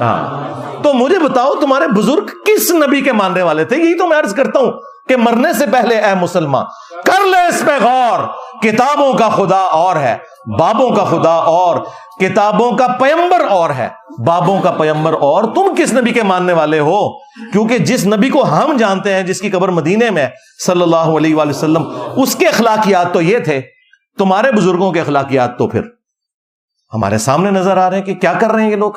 S1: ہاں، تو مجھے بتاؤ تمہارے بزرگ کس نبی کے ماننے والے تھے؟ یہی تو میں عرض کرتا ہوں کہ مرنے سے پہلے اے مسلمان کر لے اس پہ غور. کتابوں کا خدا اور ہے، بابوں کا خدا اور، کتابوں کا پیمبر اور ہے، بابوں کا پیمبر اور. تم کس نبی کے ماننے والے ہو؟ کیونکہ جس نبی کو ہم جانتے ہیں، جس کی قبر مدینے میں صلی اللہ علیہ وآلہ وسلم، اس کے اخلاقیات تو یہ تھے. تمہارے بزرگوں کے اخلاقیات تو پھر ہمارے سامنے نظر آ رہے ہیں کہ کیا کر رہے ہیں یہ لوگ.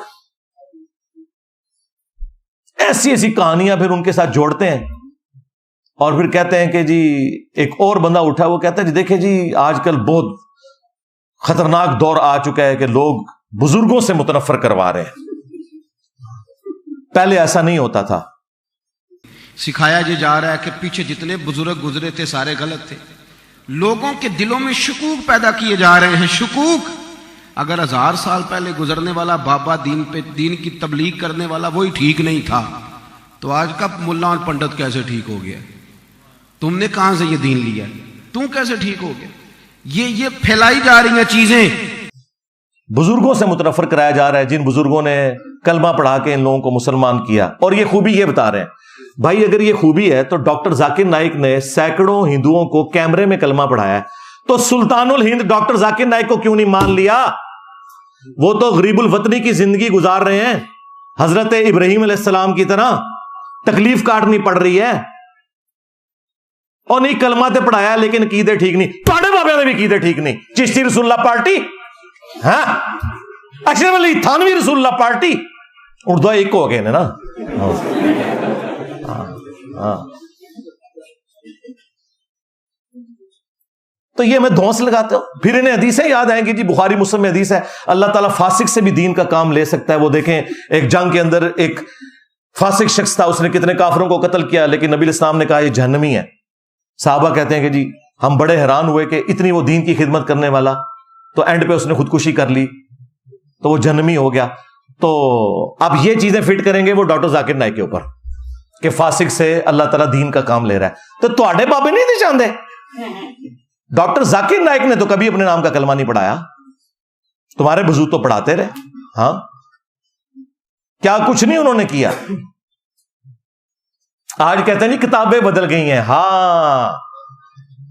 S1: ایسی ایسی کہانیاں پھر ان کے ساتھ جوڑتے ہیں، اور پھر کہتے ہیں کہ جی ایک اور بندہ اٹھا، وہ کہتا ہے جی دیکھیں جی آج کل بہت خطرناک دور آ چکا ہے کہ لوگ بزرگوں سے متنفر کروا رہے ہیں. پہلے ایسا نہیں ہوتا تھا.
S3: سکھایا یہ جا رہا ہے کہ پیچھے جتنے بزرگ گزرے تھے سارے غلط تھے. لوگوں کے دلوں میں شکوک پیدا کیے جا رہے ہیں. شکوک، اگر 1000 سال پہلے گزرنے والا بابا دین کی تبلیغ کرنے والا وہی ٹھیک نہیں تھا، تو آج کا ملا اور پنڈت کیسے ٹھیک ہو گیا؟ تم نے کہاں سے یہ دین لیا؟ تم کیسے ٹھیک ہو گیا؟ یہ پھیلائی جا رہی ہیں چیزیں.
S1: بزرگوں سے متنفر کرایا جا رہا ہے جن بزرگوں نے کلمہ پڑھا کے ان لوگوں کو مسلمان کیا. اور یہ خوبی یہ بتا رہے ہیں بھائی اگر یہ خوبی ہے تو ڈاکٹر ذاکر نائک نے سینکڑوں ہندوؤں کو کیمرے میں کلمہ پڑھایا ہے, تو سلطان الہند ڈاکٹر ذاکر نائک کو کیوں نہیں مان لیا؟ وہ تو غریب الوطنی کی زندگی گزار رہے ہیں, حضرت ابراہیم علیہ السلام کی طرح تکلیف کاٹنی پڑ رہی ہے. اور نہیں کلمہ تے پڑھایا لیکن عقیدے ٹھیک نہیں. تھوڑے بابے نے بھی عقیدے ٹھیک نہیں. چشتی رسول اللہ پارٹی, ہاں اشرف علی تھانوی رسول اللہ پارٹی, اردو ایک ہو گئے نا. تو یہ میں دھونس لگاتا ہوں. پھر انہیں حدیثیں یاد آئیں گی جی, بخاری مسلم میں حدیث ہے اللہ تعالیٰ فاسق سے بھی دین کا کام لے سکتا ہے. وہ دیکھیں ایک جنگ کے اندر ایک فاسق شخص تھا, اس نے کتنے کافروں کو قتل کیا, لیکن نبی الاسلام نے کہا یہ جہنمی ہے. صحابہ کہتے ہیں کہ جی ہم بڑے حیران ہوئے کہ اتنی وہ دین کی خدمت کرنے والا, تو اینڈ پہ اس نے خودکشی کر لی تو وہ جہنمی ہو گیا. تو اب یہ چیزیں فٹ کریں گے وہ ڈاکٹر ذاکر نائک کے اوپر کہ فاسق سے اللہ تعالیٰ دین کا کام لے رہا ہے. تو تواڈے بابے نہیں تھے چاہتے, ڈاکٹر ذاکر نائک نے تو کبھی اپنے نام کا کلمہ نہیں پڑھایا, تمہارے بزرگ تو پڑھاتے رہے. ہاں کیا کچھ نہیں انہوں نے کیا. آج کہتے ہیں نہیں کتابیں بدل گئی ہیں. ہاں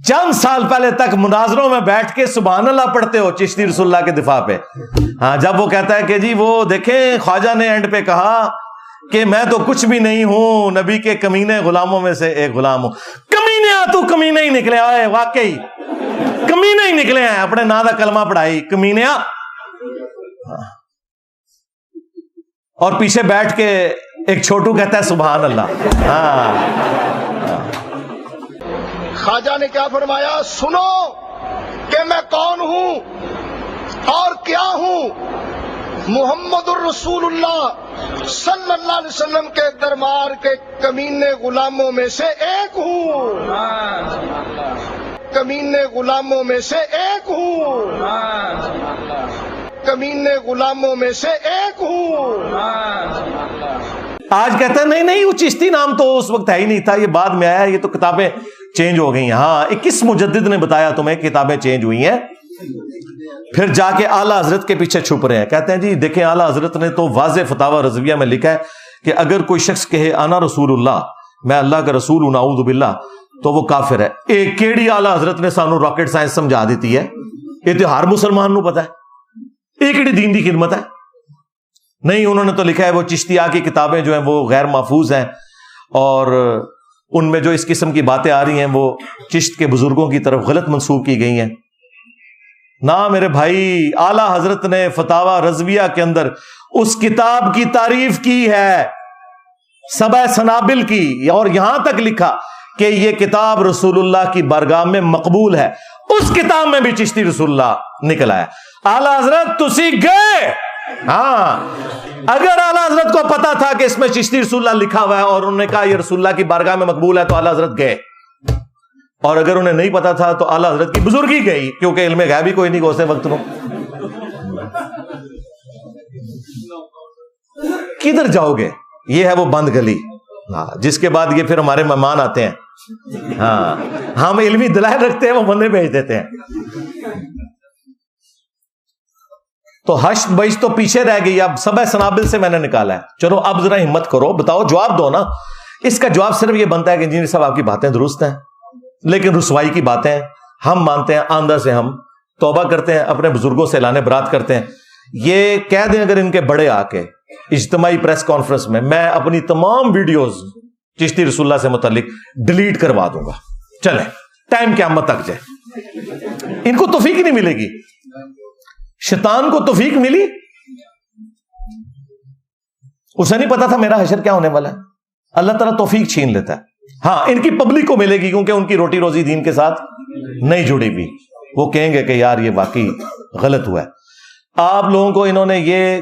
S1: چند سال پہلے تک مناظروں میں بیٹھ کے سبحان اللہ پڑھتے ہو چشتی رسول اللہ کے دفاع پہ. ہاں جب وہ کہتا ہے کہ جی وہ دیکھیں خواجہ نے اینڈ پہ کہا کہ میں تو کچھ بھی نہیں ہوں, نبی کے کمینے غلاموں میں سے ایک غلام ہوں. کمینے تو کمینے ہی نکلے آئے, واقعی کمینے ہی نکلے ہیں, اپنے نا دا کلمہ پڑھائی کمینے. اور پیچھے بیٹھ کے ایک چھوٹو کہتا ہے سبحان اللہ.
S4: خواجہ نے کیا فرمایا, سنو کہ میں کون ہوں اور کیا ہوں. محمد الرسول اللہ صلی اللہ علیہ وسلم کے دربار کے کمینے غلاموں میں سے ایک ہوں. کمینے غلاموں میں سے ایک ہوں. کمینے غلاموں میں سے ایک ہوں.
S1: آج کہتا ہے نہیں وہ چشتی نام تو اس وقت ہے ہی نہیں تھا, یہ بعد میں آیا, یہ تو کتابیں چینج ہو گئی ہیں. ہاں 21 مجدد نے بتایا تمہیں کتابیں چینج ہوئی ہیں. پھر جا کے اعلیٰ حضرت کے پیچھے چھپ رہے ہیں. کہتے ہیں جی دیکھیں اعلیٰ حضرت نے تو واضح فتاوی رضویہ میں لکھا ہے کہ اگر کوئی شخص کہے انا رسول اللہ, میں اللہ کا رسول ہوں, نعوذ باللہ, تو وہ کافر ہے. ایک کیڑی اعلیٰ حضرت نے سانو راکٹ سائنس سمجھا دیتی ہے, یہ تو ہر مسلمان نو پتا ہے, ایک کیڑی دین دی خدمت ہے. نہیں, انہوں نے تو لکھا ہے وہ چشتیہ کی کتابیں جو ہیں وہ غیر محفوظ ہیں, اور ان میں جو اس قسم کی باتیں آ رہی ہیں وہ چشت کے بزرگوں کی طرف غلط منسوب کی گئی ہیں. نہ میرے بھائی, اعلیٰ حضرت نے فتاوی رضویہ کے اندر اس کتاب کی تعریف کی ہے, سبع سنابل کی, اور یہاں تک لکھا کہ یہ کتاب رسول اللہ کی بارگاہ میں مقبول ہے. اس کتاب میں بھی چشتی رسول اللہ نکلا ہے. اعلیٰ حضرت تسی گئے. ہاں اگر اعلیٰ حضرت کو پتا تھا کہ اس میں چشتی رسول اللہ لکھا ہوا ہے اور انہوں نے کہا یہ رسول اللہ کی بارگاہ میں مقبول ہے, تو اعلیٰ حضرت گئے. اور اگر انہیں نہیں پتا تھا تو اعلیٰ حضرت کی بزرگی گئی, کیونکہ علم غیب ہی کوئی نہیں گوسے وقت نو. کدھر جاؤ گے؟ یہ ہے وہ بند گلی, جس کے بعد یہ پھر ہمارے مہمان آتے ہیں. ہاں ہم علمی دلائل رکھتے ہیں, وہ بندے بھیج دیتے ہیں. تو حشر بیش تو پیچھے رہ گئی, اب سبع سنابل سے میں نے نکالا ہے. چلو اب ذرا ہمت کرو, بتاؤ, جواب دو نا. اس کا جواب صرف یہ بنتا ہے کہ انجینئر صاحب آپ کی باتیں درست ہیں, لیکن رسوائی کی باتیں ہم مانتے ہیں, آندہ سے ہم توبہ کرتے ہیں, اپنے بزرگوں سے اعلان برات کرتے ہیں. یہ کہہ دیں اگر ان کے بڑے آ کے اجتماعی پریس کانفرنس میں اپنی تمام ویڈیوز چشتی رسول اللہ سے متعلق ڈیلیٹ کروا دوں گا, چلیں ٹائم قیامت تک جائے. ان کو توفیق نہیں ملے گی. شیطان کو توفیق ملی, اسے نہیں پتا تھا میرا حشر کیا ہونے والا ہے. اللہ تعالیٰ توفیق چھین لیتا ہے. ہاں ان کی پبلک کو ملے گی, کیونکہ ان کی روٹی روزی دین کے ساتھ نہیں جڑی ہوئی. وہ کہیں گے کہ یار یہ واقعی غلط ہوا ہے. آپ لوگوں کو انہوں نے یہ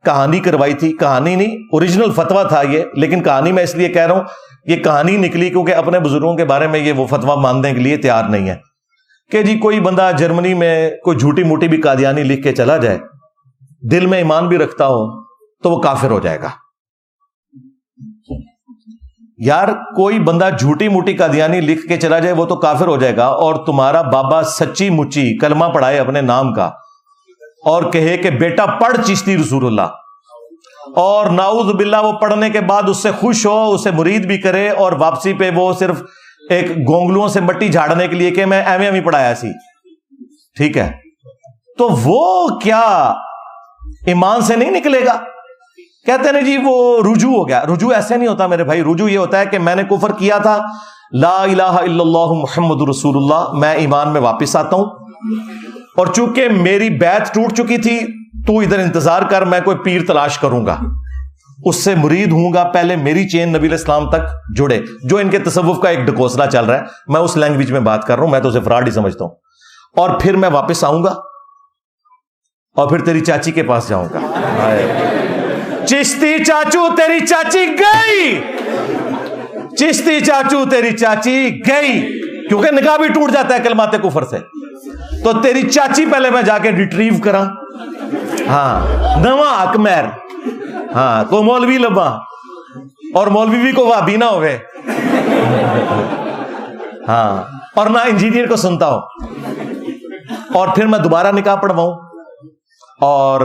S1: کہانی کروائی تھی, کہانی نہیں, اوریجنل فتویٰ تھا یہ, لیکن کہانی میں اس لیے کہہ رہا ہوں یہ کہانی نکلی کیونکہ اپنے بزرگوں کے بارے میں یہ وہ فتویٰ ماننے کے لیے تیار نہیں ہے کہ جی کوئی بندہ جرمنی میں کوئی جھوٹی موٹی بھی قادیانی لکھ کے چلا جائے, دل میں ایمان بھی رکھتا ہو, تو وہ کافر ہو جائے گا. یار کوئی بندہ جھوٹی موٹی قادیانی لکھ کے چلا جائے وہ تو کافر ہو جائے گا, اور تمہارا بابا سچی مچی کلمہ پڑھائے اپنے نام کا, اور کہے کہ بیٹا پڑھ چشتی رسول اللہ، اور نعوذ باللہ وہ پڑھنے کے بعد اس سے خوش ہو، اسے مرید بھی کرے، اور واپسی پہ وہ صرف ایک گونگلوں سے مٹی جھاڑنے کے لیے کہ میں ایم اے پڑھایا سی، ٹھیک ہے، تو وہ کیا ایمان سے نہیں نکلے گا؟ کہتے ہیں جی وہ رجوع ہو گیا. رجوع ایسے نہیں ہوتا میرے بھائی. رجوع یہ ہوتا ہے کہ میں نے کفر کیا تھا، لا الہ الا اللہ محمد رسول اللہ، میں ایمان میں واپس آتا ہوں، اور چونکہ میری بیعت ٹوٹ چکی تھی تو ادھر انتظار کر، میں کوئی پیر تلاش کروں گا، اس سے مرید ہوں گا، پہلے میری چین نبی علیہ السلام تک جڑے. جو ان کے تصوف کا ایک ڈکوسلا چل رہا ہے، میں اس لینگویج میں بات کر رہا ہوں، میں تو اسے فراڈ ہی سمجھتا ہوں. اور پھر میں واپس آؤں گا اور پھر تیری چاچی کے پاس جاؤں گا. چشتی چاچو تیری چاچی گئی، چشتی چاچو تیری چاچی گئی، کیونکہ نکاح بھی ٹوٹ جاتا ہے کلمات کفر سے. تو تیری چاچی پہلے میں جا کے ریٹریو کرا، ہاں نواں اکمیر، ہاں کو مولوی لبا، اور مولوی بھی کو وابی نہ ہوئے، ہاں، اور نہ انجینئر کو سنتا ہو، اور پھر میں دوبارہ نکاح پڑھواؤں اور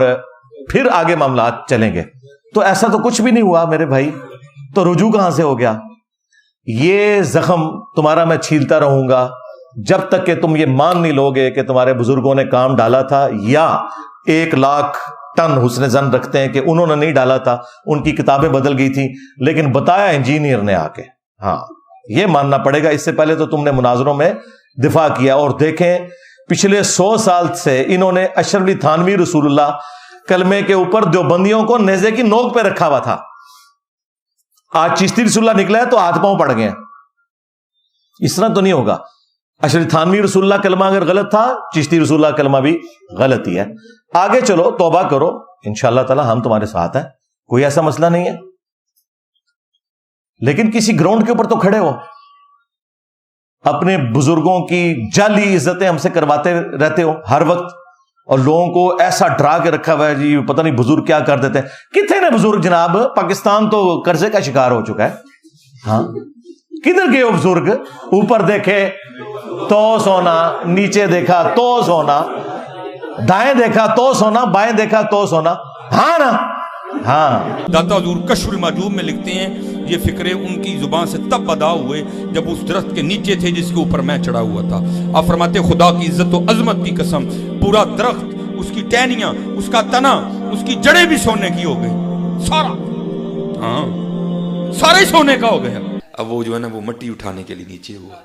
S1: پھر آگے معاملات چلیں گے. تو ایسا تو کچھ بھی نہیں ہوا میرے بھائی. تو رجوع کہاں سے ہو گیا؟ یہ زخم تمہارا میں چھیلتا رہوں گا جب تک کہ تم یہ مان نہیں لوگے کہ تمہارے بزرگوں نے کام ڈالا تھا، یا 1,00,000 ٹن حسن زن رکھتے ہیں کہ انہوں نے نہیں ڈالا تھا، ان کی کتابیں بدل گئی تھیں لیکن بتایا انجینئر نے آ کے. ہاں یہ ماننا پڑے گا. اس سے پہلے تو تم نے مناظروں میں دفاع کیا. اور دیکھیں پچھلے 100 سال سے انہوں نے اشرف علی تھانوی رسول اللہ کلمے کے اوپر دیوبندیوں کو نیزے کی نوک پہ رکھا ہوا تھا. آج چشتی رسول اللہ نکلا ہے تو ہاتھ پاؤں پڑ گئے. اس طرح تو نہیں ہوگا. اشرف تھانوی رسول اللہ کلمہ اگر غلط تھا، چشتی رسول اللہ کلمہ بھی غلط ہی ہے. آگے چلو، توبہ کرو، انشاءاللہ تعالی ہم تمہارے ساتھ ہیں، کوئی ایسا مسئلہ نہیں ہے. لیکن کسی گراؤنڈ کے اوپر تو کھڑے ہو. اپنے بزرگوں کی جعلی عزتیں ہم سے کرواتے رہتے ہو ہر وقت، اور لوگوں کو ایسا ڈرا کے رکھا ہوا ہے جی پتہ نہیں بزرگ کیا کر دیتے ہیں. کتنے نے بزرگ جناب؟ پاکستان تو قرضے کا شکار ہو چکا ہے. ہاں کدھر گئے ہو بزرگ؟ اوپر دیکھے تو سونا، نیچے دیکھا تو سونا، دائیں دیکھا تو سونا، بائیں دیکھا تو سونا. ہاں نا؟ ہاں.
S5: داتا حضور کشف المحجوب میں لکھتے ہیں یہ فکرے ان کی زبان سے تب ادا ہوئے جب اس درخت کے نیچے تھے جس کے اوپر میں چڑھا ہوا تھا. آپ فرماتے خدا کی عزت و عظمت کی قسم، پورا درخت، اس کی ٹہنیاں، اس کا تنا، اس کی جڑیں بھی سونے کی ہو گئی، سارا، ہاں سارا ہی سونے کا ہو گیا. اب وہ جو ہے نا وہ مٹی اٹھانے کے لیے نیچے ہوا،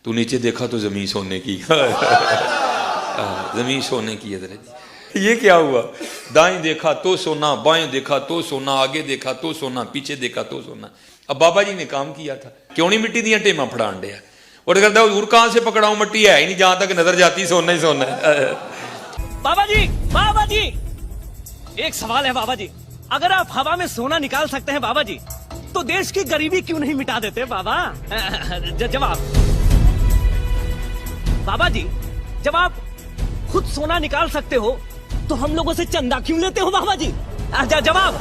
S5: تو نیچے دیکھا تو زمین سونے کی، زمین سونے کی ہے. یہ کیا ہوا؟ دائیں دیکھا تو سونا، بائیں دیکھا تو سونا، آگے دیکھا تو سونا، پیچھے دیکھا تو سونا. اب بابا جی نے کام کیا تھا، کیوں نہیں مٹی دیا ٹیما پھڑان ڈیا، اور کہتا حضور کہاں سے پکڑاؤں، مٹی ہے ہی نہیں، جہاں تک نظر جاتی سونا ہی سونا ہے.
S6: بابا جی ایک سوال ہے بابا جی، اگر آپ ہوا میں سونا نکال سکتے ہیں بابا جی تو دیش کی غریبی کیوں نہیں مٹا دیتے بابا؟ جواب بابا جی، جب آپ خود سونا نکال سکتے ہو تو ہم لوگوں سے چندہ کیوں لیتے ہو بابا جی؟ جواب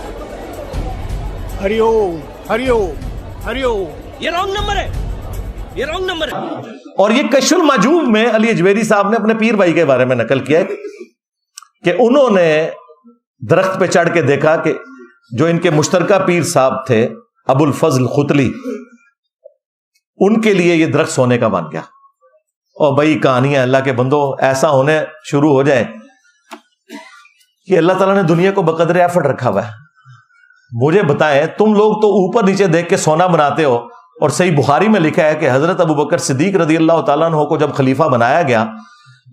S4: ہری اوم ہری اوم ہری اوم.
S6: یہ رانگ نمبر ہے، یہ رانگ نمبر ہے.
S1: اور یہ کشف المحجوب میں علی اجویری صاحب نے اپنے پیر بھائی کے بارے میں نقل کیا ہے کہ انہوں نے درخت پہ چڑھ کے دیکھا کہ جو ان کے مشترکہ پیر صاحب تھے ابو الفضل خطلی، ان کے لیے یہ درخت سونے کا بن گیا. اور بھائی کہانی ہے اللہ کے بندو، ایسا ہونے شروع ہو جائے کہ اللہ تعالیٰ نے دنیا کو بقدر ایفرٹ رکھا ہوا ہے. مجھے بتائیں، تم لوگ تو اوپر نیچے دیکھ کے سونا بناتے ہو، اور صحیح بخاری میں لکھا ہے کہ حضرت ابوبکر صدیق رضی اللہ تعالیٰ عنہ کو جب خلیفہ بنایا گیا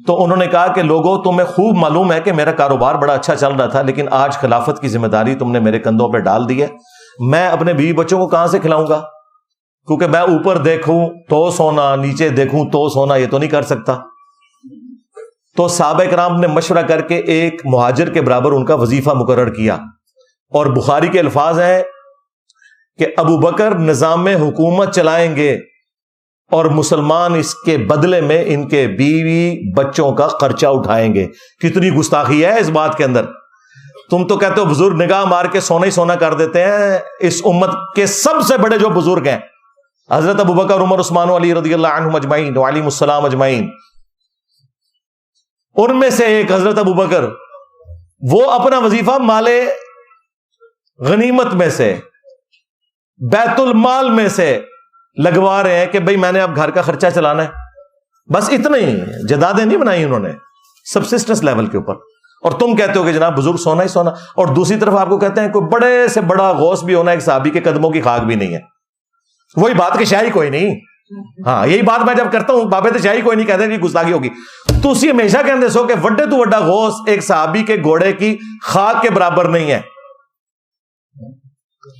S1: تو انہوں نے کہا کہ لوگوں تمہیں خوب معلوم ہے کہ میرا کاروبار بڑا اچھا چل رہا تھا، لیکن آج خلافت کی ذمہ داری تم نے میرے کندھوں پہ ڈال دی ہے. میں اپنے بیوی بچوں کو کہاں سے کھلاؤں گا؟ کیونکہ میں اوپر دیکھوں تو سونا، نیچے دیکھوں تو سونا، یہ تو نہیں کر سکتا. تو صحابہ کرام نے مشورہ کر کے ایک مہاجر کے برابر ان کا وظیفہ مقرر کیا. اور بخاری کے الفاظ ہیں کہ ابو بکر نظام حکومت چلائیں گے اور مسلمان اس کے بدلے میں ان کے بیوی بچوں کا خرچہ اٹھائیں گے. کتنی گستاخی ہے اس بات کے اندر. تم تو کہتے ہو بزرگ نگاہ مار کے سونا ہی سونا کر دیتے ہیں. اس امت کے سب سے بڑے جو بزرگ ہیں حضرت ابو بکر، عمر، عثمان و علی رضی اللہ عنہم اجمعین وعلیہم السلام اجمعین، ان میں سے ایک حضرت ابو بکر وہ اپنا وظیفہ مال غنیمت میں سے، بیت المال میں سے لگوا رہے ہیں کہ بھئی میں نے اب گھر کا خرچہ چلانا ہے، بس اتنا ہی. جدادیں نہیں بنائی انہوں نے سبسسٹنس لیول کے اوپر. اور تم کہتے ہو کہ جناب بزرگ سونا ہی سونا، اور دوسری طرف آپ کو کہتے ہیں کوئی بڑے سے بڑا غوث بھی ہونا ایک صحابی کے قدموں کی خاک بھی نہیں ہے. وہی بات کہ شاہی کوئی نہیں. ہاں یہی بات میں جب کرتا ہوں بابے تو شاہی کوئی نہیں کہتے کہ گستاخی ہوگی. تو اسی ہمیشہ کہتے سو کہ وڈے تو وڈا غوث ایک صحابی کے گھوڑے کی خاک کے برابر نہیں ہے.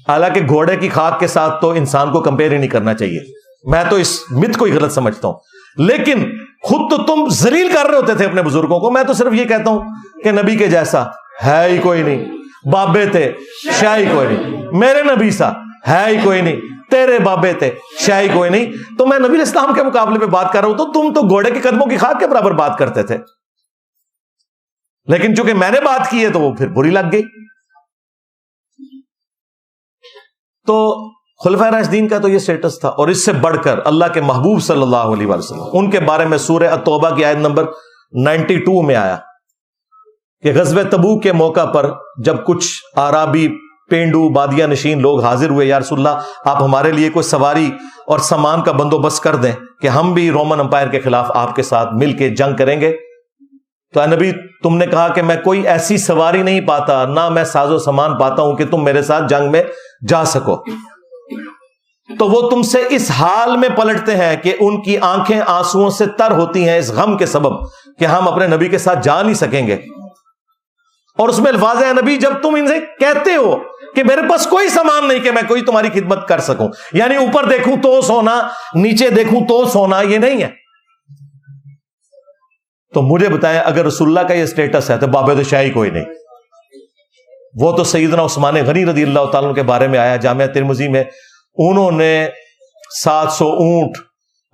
S1: حالانکہ گھوڑے کی خاک کے ساتھ تو انسان کو کمپیئر ہی نہیں کرنا چاہیے. میں تو اس مت کو ہی غلط سمجھتا ہوں. لیکن خود تو تم ذلیل کر رہے ہوتے تھے اپنے بزرگوں کو. میں تو صرف یہ کہتا ہوں کہ نبی کے جیسا ہے ہی کوئی نہیں. بابے تھے شاہی کوئی نہیں، میرے نبی سا ہے ہی کوئی نہیں، تیرے بابے تھے شاہی کوئی نہیں. تو میں نبی اسلام کے مقابلے میں بات کر رہا ہوں تو تم تو گھوڑے کے قدموں کی خاک کے برابر بات کرتے تھے. لیکن چونکہ میں نے بات کی ہے تو وہ پھر بری لگ گئی. تو خلفائے راشدین کا تو یہ سٹیٹس تھا. اور اس سے بڑھ کر اللہ کے محبوب صلی اللہ علیہ وسلم، ان کے بارے میں سورہ التوبہ کی آیت نمبر 92 میں آیا کہ غزوہ تبوک کے موقع پر جب کچھ اعرابی پینڈو بادیہ نشین لوگ حاضر ہوئے، یا رسول اللہ آپ ہمارے لیے کوئی سواری اور سامان کا بندوبست کر دیں کہ ہم بھی رومن امپائر کے خلاف آپ کے ساتھ مل کے جنگ کریں گے. تو اے نبی تم نے کہا کہ میں کوئی ایسی سواری نہیں پاتا، نہ میں ساز و سامان پاتا ہوں کہ تم میرے ساتھ جنگ میں جا سکو. تو وہ تم سے اس حال میں پلٹتے ہیں کہ ان کی آنکھیں آنسوؤں سے تر ہوتی ہیں اس غم کے سبب کہ ہم اپنے نبی کے ساتھ جا نہیں سکیں گے. اور اس میں الفاظ ہے نبی جب تم ان سے کہتے ہو کہ میرے پاس کوئی سامان نہیں کہ میں کوئی تمہاری خدمت کر سکوں، یعنی اوپر دیکھوں تو سونا، نیچے دیکھوں تو سونا، یہ نہیں ہے. تو مجھے بتائیں اگر رسول اللہ کا یہ سٹیٹس ہے تو بابے تو شاہی کوئی نہیں. وہ تو سیدنا عثمان غنی رضی اللہ تعالیٰ کے بارے میں آیا جامعہ ترمذی میں، انہوں نے 700 اونٹ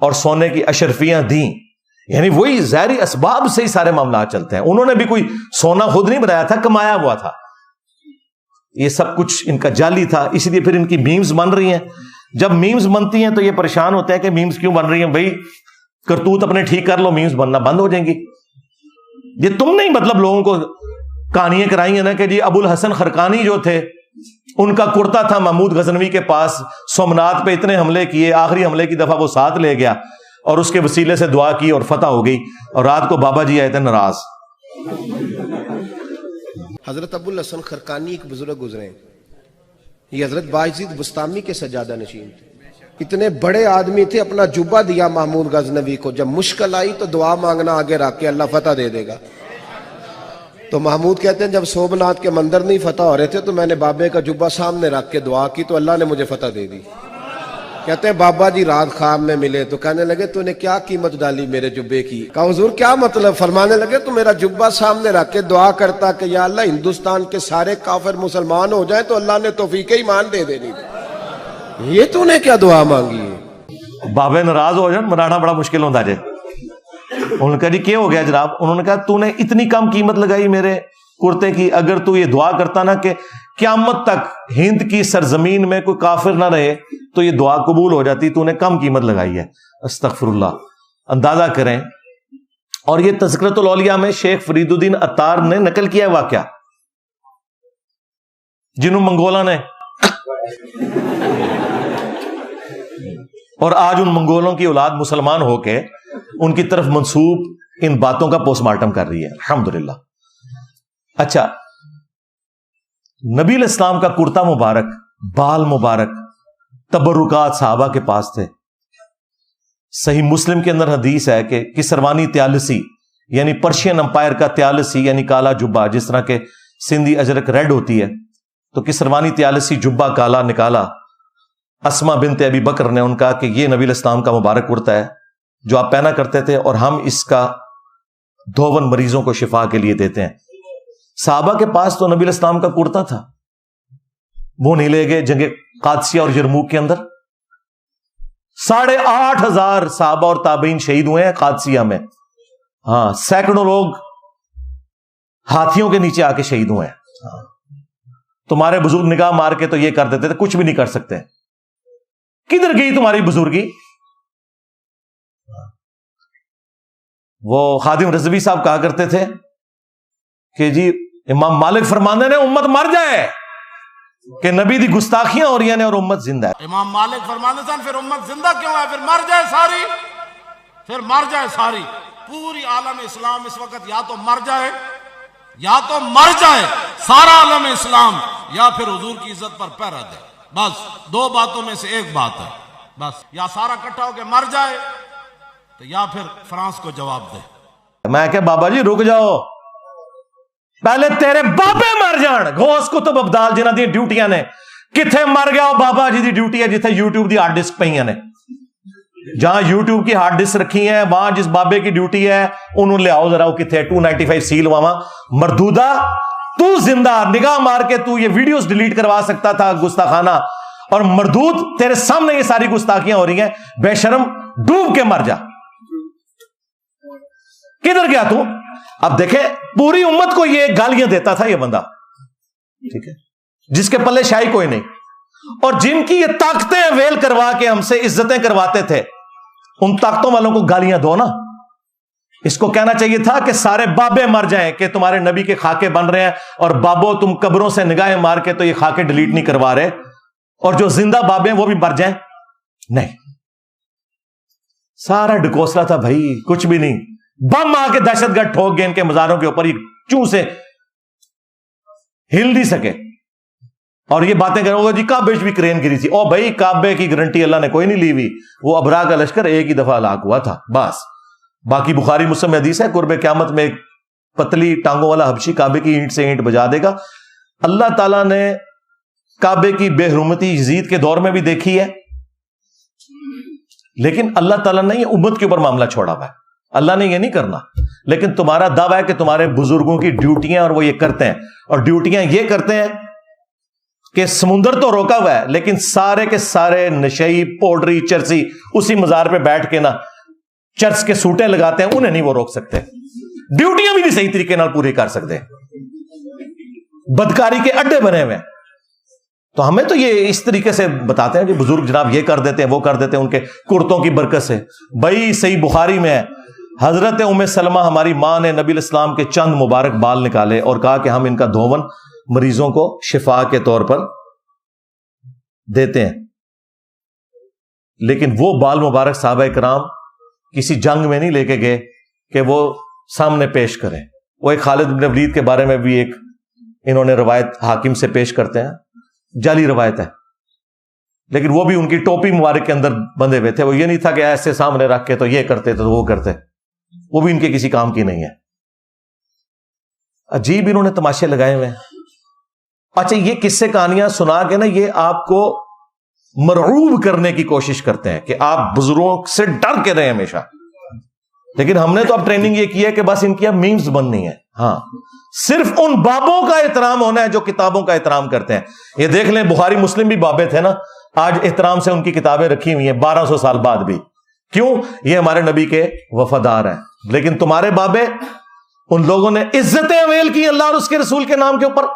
S1: اور سونے کی اشرفیاں دیں. یعنی وہی ظاہری اسباب سے ہی سارے معاملات چلتے ہیں. انہوں نے بھی کوئی سونا خود نہیں بنایا تھا، کمایا ہوا تھا. یہ سب کچھ ان کا جعلی تھا. اسی لیے پھر ان کی میمز بن رہی ہیں. جب میمز بنتی ہیں تو یہ پریشان ہوتے ہیں کہ میمز کیوں بن رہی ہیں. بھائی کرتوت اپنے ٹھیک کر لو، میمز بننا بند ہو جائیں گی. یہ تم نہیں مطلب لوگوں کو کہانیاں کرائی ہیں نا کہ جی ابو الحسن خرقانی جو تھے ان کا کرتا تھا محمود غزنوی کے پاس، سومنات پہ اتنے حملے کیے، آخری حملے کی دفعہ وہ ساتھ لے گیا اور اس کے وسیلے سے دعا کی اور فتح ہو گئی. اور رات کو بابا جی آئے تھے ناراض.
S3: حضرت ابو الحسن خرقانی ایک بزرگ گزرے ہیں. یہ حضرت باعزید بستامی کے سجادہ نشین تھے. اتنے بڑے آدمی تھے، اپنا جبہ دیا محمود غزنوی کو. جب مشکل آئی تو دعا مانگنا آگے رکھ کے اللہ فتح دے دے گا. تو محمود کہتے ہیں جب سومنات کے مندر نہیں فتح ہو رہے تھے تو میں نے بابے کا جبہ سامنے رکھ کے دعا کی تو اللہ نے مجھے فتح دے دی. کہتے ہیں بابا جی رات خواب میں ملے تو کہنے لگے تو نے کیا قیمت ڈالی میرے جبے کی؟ کہا حضور کیا مطلب؟ فرمانے لگے تو میرا جبہ سامنے رکھ کے دعا کرتا کہ یا اللہ ہندوستان کے سارے کافر مسلمان ہو جائیں تو اللہ نے توفیق ایمان دے دینی. یہ تو نے کیا دعا مانگی ہے؟
S1: بابے ناراض ہو جائیں منانا بڑا مشکل ہوتا ہے. انہوں نے کہا جی کیا ہو گیا جناب؟ انہوں نے کہا تو نے اتنی کم قیمت لگائی میرے کرتے کی، اگر تو یہ دعا کرتا نا کہ قیامت تک ہند کی سرزمین میں کوئی کافر نہ رہے تو یہ دعا قبول ہو جاتی، تو نے کم قیمت لگائی ہے. استغفر اللہ. اندازہ کریں. اور یہ تذکرۃ الاولیاء میں شیخ فرید الدین عطار نے نقل کیا ہے واقعہ، جنہوں منگولا نے، اور آج ان منگولوں کی اولاد مسلمان ہو کے ان کی طرف منسوب ان باتوں کا پوسٹ مارٹم کر رہی ہے. الحمدللہ. اچھا، نبی علیہ السلام کا کرتا مبارک، بال مبارک، تبرکات صحابہ کے پاس تھے. صحیح مسلم کے اندر حدیث ہے کہ کسروانی تیالسی یعنی پرشین امپائر کا تیالسی یعنی کالا جبہ، جس طرح کے سندھی اجرک ریڈ ہوتی ہے تو کسروانی تیالسی جبہ کالا نکالا. اسما بنت ابی بکر نے ان کا کہ یہ نبی علیہ السلام کا مبارک کرتا ہے جو آپ پہنا کرتے تھے اور ہم اس کا دھون مریضوں کو شفا کے لیے دیتے ہیں. صحابہ کے پاس تو نبی علیہ السلام کا کرتا تھا، وہ نہیں لے گئے جنگ قادسیہ اور یرموک کے اندر. 8,500 صحابہ اور تابعین شہید ہوئے ہیں قادسیہ میں. ہاں، سینکڑوں لوگ ہاتھیوں کے نیچے آ کے شہید ہوئے ہیں. تمہارے بزرگ نگاہ مار کے تو یہ کر دیتے تھے، کچھ بھی نہیں کر سکتے. کدھر گئی تمہاری بزرگی؟ وہ خادم رضوی صاحب کہا کرتے تھے کہ جی امام مالک فرماندے نے امت مر جائے کہ نبی دی گستاخیاں ہو رہی ہیں اور امت زندہ ہے.
S7: امام مالک فرماندے سن پھر امت زندہ کیوں ہے؟ پھر مر جائے ساری، پھر مر جائے ساری. پوری عالم اسلام اس وقت یا تو مر جائے، یا تو مر جائے سارا عالم اسلام، یا پھر حضور کی عزت پر پہرا دے. بس دو باتوں میں سے ایک بات ہے. بس یا سارا اکٹھا ہو کے مر جائے تو یا پھر فرانس کو جواب دے.
S1: میں کہ بابا جی رک جاؤ، پہلے تیرے بابے مر جان. غوث کتب ابدال جنہاں دی ڈیوٹیاں نے کتھے مر گیا بابا جی دی ڈیوٹی ہے جتھے یوٹیوب دی ہارڈ ڈسک پئیاں نے. جہاں یوٹیوب کی ہارڈ ڈسک رکھی ہیں وہاں جس بابے کی ڈیوٹی ہے انہوں لے آؤ ذرا، وہ کتھے 295 سیل وہاں. مردودہ تو زندہ نگاہ مار کے تو یہ ویڈیوز ڈیلیٹ کروا سکتا تھا گستاخانہ، اور مردود تیرے سامنے یہ ساری گستاخیاں ہو رہی ہیں. بے شرم ڈوب کے مر جا. کدھر گیا تو؟ اب دیکھیں پوری امت کو یہ گالیاں دیتا تھا یہ بندہ، ٹھیک ہے، جس کے پلے شاہی کوئی نہیں، اور جن کی یہ طاقتیں ویل کروا کے ہم سے عزتیں کرواتے تھے، ان طاقتوں والوں کو گالیاں دو نا. اس کو کہنا چاہیے تھا کہ سارے بابے مر جائیں کہ تمہارے نبی کے خاکے بن رہے ہیں، اور بابو تم قبروں سے نگاہیں مار کے تو یہ خاکے ڈیلیٹ نہیں کروا رہے، اور جو زندہ بابے ہیں وہ بھی مر جائیں. نہیں، سارا ڈکوسلا تھا بھائی، کچھ بھی نہیں. بم آ کے دہشت گرد ٹھوک گئے ان کے مزاروں کے اوپر، یہ چوں سے ہل نہیں سکے. اور یہ باتیں کرو گے جی کعبے بھی کرین گری تھی. او بھائی کعبے کی گارنٹی اللہ نے کوئی نہیں لی ہوئی، وہ ابرا کا لشکر ایک ہی دفعہ ہلاک ہوا تھا بس. باقی بخاری مسلم حدیث ہے قرب قیامت میں ایک پتلی ٹانگوں والا حبشی کعبے کی اینٹ سے اینٹ بجا دے گا. اللہ تعالیٰ نے کعبے کی بے حرمتی یزید کے دور میں بھی دیکھی ہے، لیکن اللہ تعالیٰ نے یہ امت کے اوپر معاملہ چھوڑا ہوا ہے. اللہ نے یہ نہیں کرنا، لیکن تمہارا دعویٰ ہے کہ تمہارے بزرگوں کی ڈیوٹیاں اور وہ یہ کرتے ہیں، اور ڈیوٹیاں یہ کرتے ہیں کہ سمندر تو روکا ہوا ہے لیکن سارے کے سارے نشئی پوڈری چرسی اسی مزار پہ بیٹھ کے نا چرس کے سوٹیں لگاتے ہیں، انہیں نہیں وہ روک سکتے. ڈیوٹیاں بھی نہیں صحیح طریقے نال پوری کر سکتے، بدکاری کے اڈے بنے ہوئے ہیں. تو ہمیں تو یہ اس طریقے سے بتاتے ہیں کہ بزرگ جناب یہ کر دیتے ہیں وہ کر دیتے ہیں ان کے کرتوں کی برکت سے. بھائی صحیح بخاری میں ہے حضرت ام سلمہ ہماری ماں نے نبی الاسلام کے چند مبارک بال نکالے اور کہا کہ ہم ان کا دھون مریضوں کو شفا کے طور پر دیتے ہیں. لیکن وہ بال مبارک صحابہ کرام کسی جنگ میں نہیں لے کے گئے کہ وہ سامنے پیش کریں. وہ ایک خالد بن ولید کے بارے میں بھی ایک انہوں نے روایت حاکم سے پیش کرتے ہیں، جعلی روایت ہے، لیکن وہ بھی ان کی ٹوپی مبارک کے اندر بندھے ہوئے تھے. وہ یہ نہیں تھا کہ ایسے سامنے رکھ کے تو یہ کرتے تو وہ کرتے، وہ بھی ان کے کسی کام کی نہیں ہے. عجیب انہوں نے تماشے لگائے ہوئے ہیں. اچھا یہ قصے کہانیاں سنا کے نا یہ آپ کو مرعوب کرنے کی کوشش کرتے ہیں کہ آپ بزرگوں سے ڈر کے رہیں ہمیشہ. لیکن ہم نے تو اب ٹریننگ یہ کی ہے کہ بس ان کی اب میمز بننی ہے. ہاں صرف ان بابوں کا احترام ہونا ہے جو کتابوں کا احترام کرتے ہیں. یہ دیکھ لیں بخاری مسلم بھی بابے تھے نا، آج احترام سے ان کی کتابیں رکھی ہوئی ہیں 1200 سال بعد بھی. کیوں؟ یہ ہمارے نبی کے وفادار ہیں. لیکن تمہارے بابے، ان لوگوں نے عزتیں اویل کی اللہ اور اس کے رسول کے نام کے اوپر،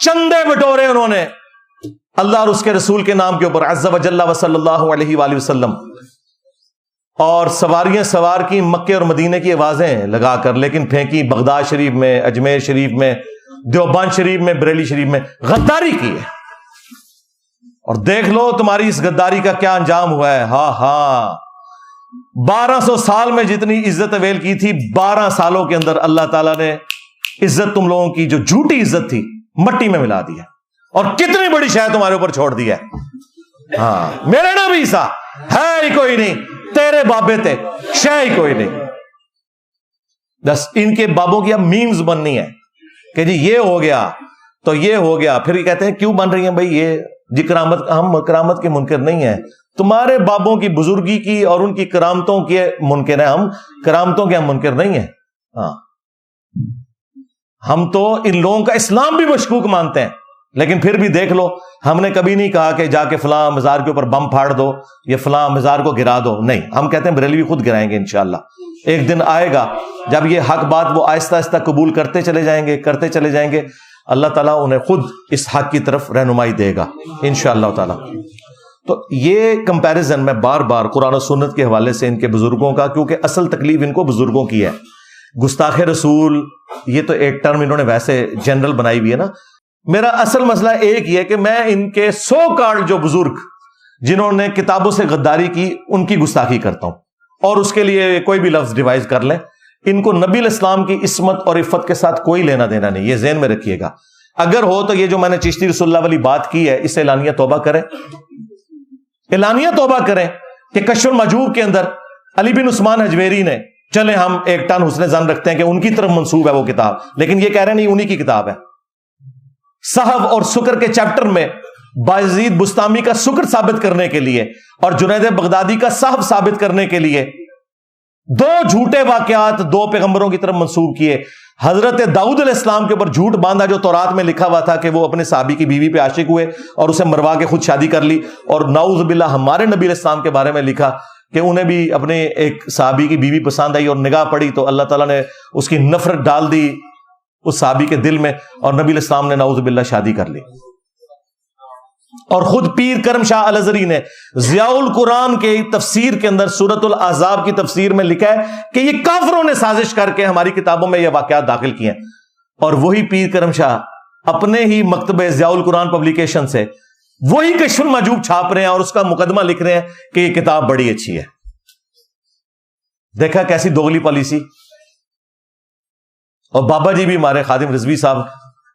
S1: چندے بٹورے انہوں نے اللہ اور اس کے رسول کے نام کے اوپر عز و جل و صلی اللہ علیہ وآلہ وسلم، اور سواریاں سوار کی مکے اور مدینے کی آوازیں لگا کر، لیکن پھینکی بغداد شریف میں، اجمیر شریف میں، دیوبند شریف میں، بریلی شریف میں. غداری کی ہے، اور دیکھ لو تمہاری اس غداری کا کیا انجام ہوا ہے. ہاں ہاں 1200 سال میں جتنی عزت اویل کی تھی 12 سالوں کے اندر اللہ تعالیٰ نے عزت تم لوگوں کی جو جھوٹی عزت تھی مٹی میں ملا دی ہے، اور کتنی بڑی شے تمہارے اوپر چھوڑ دی ہے. ہاں میرے نبی عیسیٰ ہے ہی کوئی نہیں، تیرے بابے تھے شے ہی کوئی نہیں. بس ان کے بابوں کی اب میمز بننی ہے کہ جی یہ ہو گیا تو یہ ہو گیا. پھر یہ کہتے ہیں کیوں بن رہی ہیں بھائی یہ جی کرامت، ہم کرامت کے منکر نہیں ہیں، تمہارے بابوں کی بزرگی کی اور ان کی کرامتوں کے منکر ہیں، ہم کرامتوں کے ہم منکر نہیں ہیں. ہاں ہم تو ان لوگوں کا اسلام بھی مشکوک مانتے ہیں، لیکن پھر بھی دیکھ لو ہم نے کبھی نہیں کہا کہ جا کے فلاں مزار کے اوپر بم پھاڑ دو یا فلاں مزار کو گرا دو. نہیں، ہم کہتے ہیں بریلوی خود گرائیں گے انشاءاللہ. ایک دن آئے گا جب یہ حق بات وہ آہستہ آہستہ قبول کرتے چلے جائیں گے، کرتے چلے جائیں گے، اللہ تعالیٰ انہیں خود اس حق کی طرف رہنمائی دے گا انشاءاللہ تعالیٰ. تو یہ کمپیریزن میں بار بار قرآن و سنت کے حوالے سے ان کے بزرگوں کا، کیونکہ اصل تکلیف ان کو بزرگوں کی ہے، گستاخ رسول یہ تو ایک ٹرم انہوں نے ویسے جنرل بنائی ہوئی ہے نا. میرا اصل مسئلہ ایک ہی ہے کہ میں ان کے سو کارڈ جو بزرگ جنہوں نے کتابوں سے غداری کی ان کی گستاخی کرتا ہوں, اور اس کے لیے کوئی بھی لفظ ڈیوائز کر لیں, ان کو نبی الاسلام کی عصمت اور عفت کے ساتھ کوئی لینا دینا نہیں, یہ ذہن میں رکھیے گا. اگر ہو تو یہ جو میں نے چشتی رسول اللہ والی بات کی ہے اس سے اعلانیہ توبہ کریں, اعلانیہ توبہ کریں کہ کشف المحجوب کے اندر علی بن عثمان حجویری نے, چلیں ہم ایک ٹن حسن ظن رکھتے ہیں کہ ان کی طرف منسوب ہے وہ کتاب, لیکن یہ کہہ رہے ہیں نہیں انہی کی کتاب ہے. صحف اور سکر کے چیپٹر میں بایزید بستامی کا سکر ثابت کرنے کے لیے اور جنید بغدادی کا صحف ثابت کرنے کے لیے دو جھوٹے واقعات دو پیغمبروں کی طرف منسوب کیے. حضرت داؤد علیہ السلام کے اوپر جھوٹ باندھا جو تورات میں لکھا ہوا تھا کہ وہ اپنے صحابی کی بیوی پہ عاشق ہوئے اور اسے مروا کے خود شادی کر لی, اور نعوذ باللہ ہمارے نبی علیہ السلام کے بارے میں لکھا کہ انہیں بھی اپنے ایک صحابی کی بیوی پسند آئی اور نگاہ پڑی تو اللہ تعالیٰ نے اس کی نفرت ڈال دی اس صحابی کے دل میں, اور نبی علیہ السلام نے نعوذ باللہ شادی کر لی. اور خود پیر کرم شاہ الازہری نے ضیاء القرآن کے تفسیر کے اندر سورۃ الاحزاب کی تفسیر میں لکھا ہے کہ یہ کافروں نے سازش کر کے ہماری کتابوں میں یہ واقعات داخل کیے ہیں, اور وہی پیر کرم شاہ اپنے ہی مکتبہ ضیاء القرآن پبلیکیشن سے وہی کشف المحجوب چھاپ رہے ہیں اور اس کا مقدمہ لکھ رہے ہیں کہ یہ کتاب بڑی اچھی ہے. دیکھا کیسی دوغلی پالیسی. اور بابا جی بھی ہمارے خادم رضوی صاحب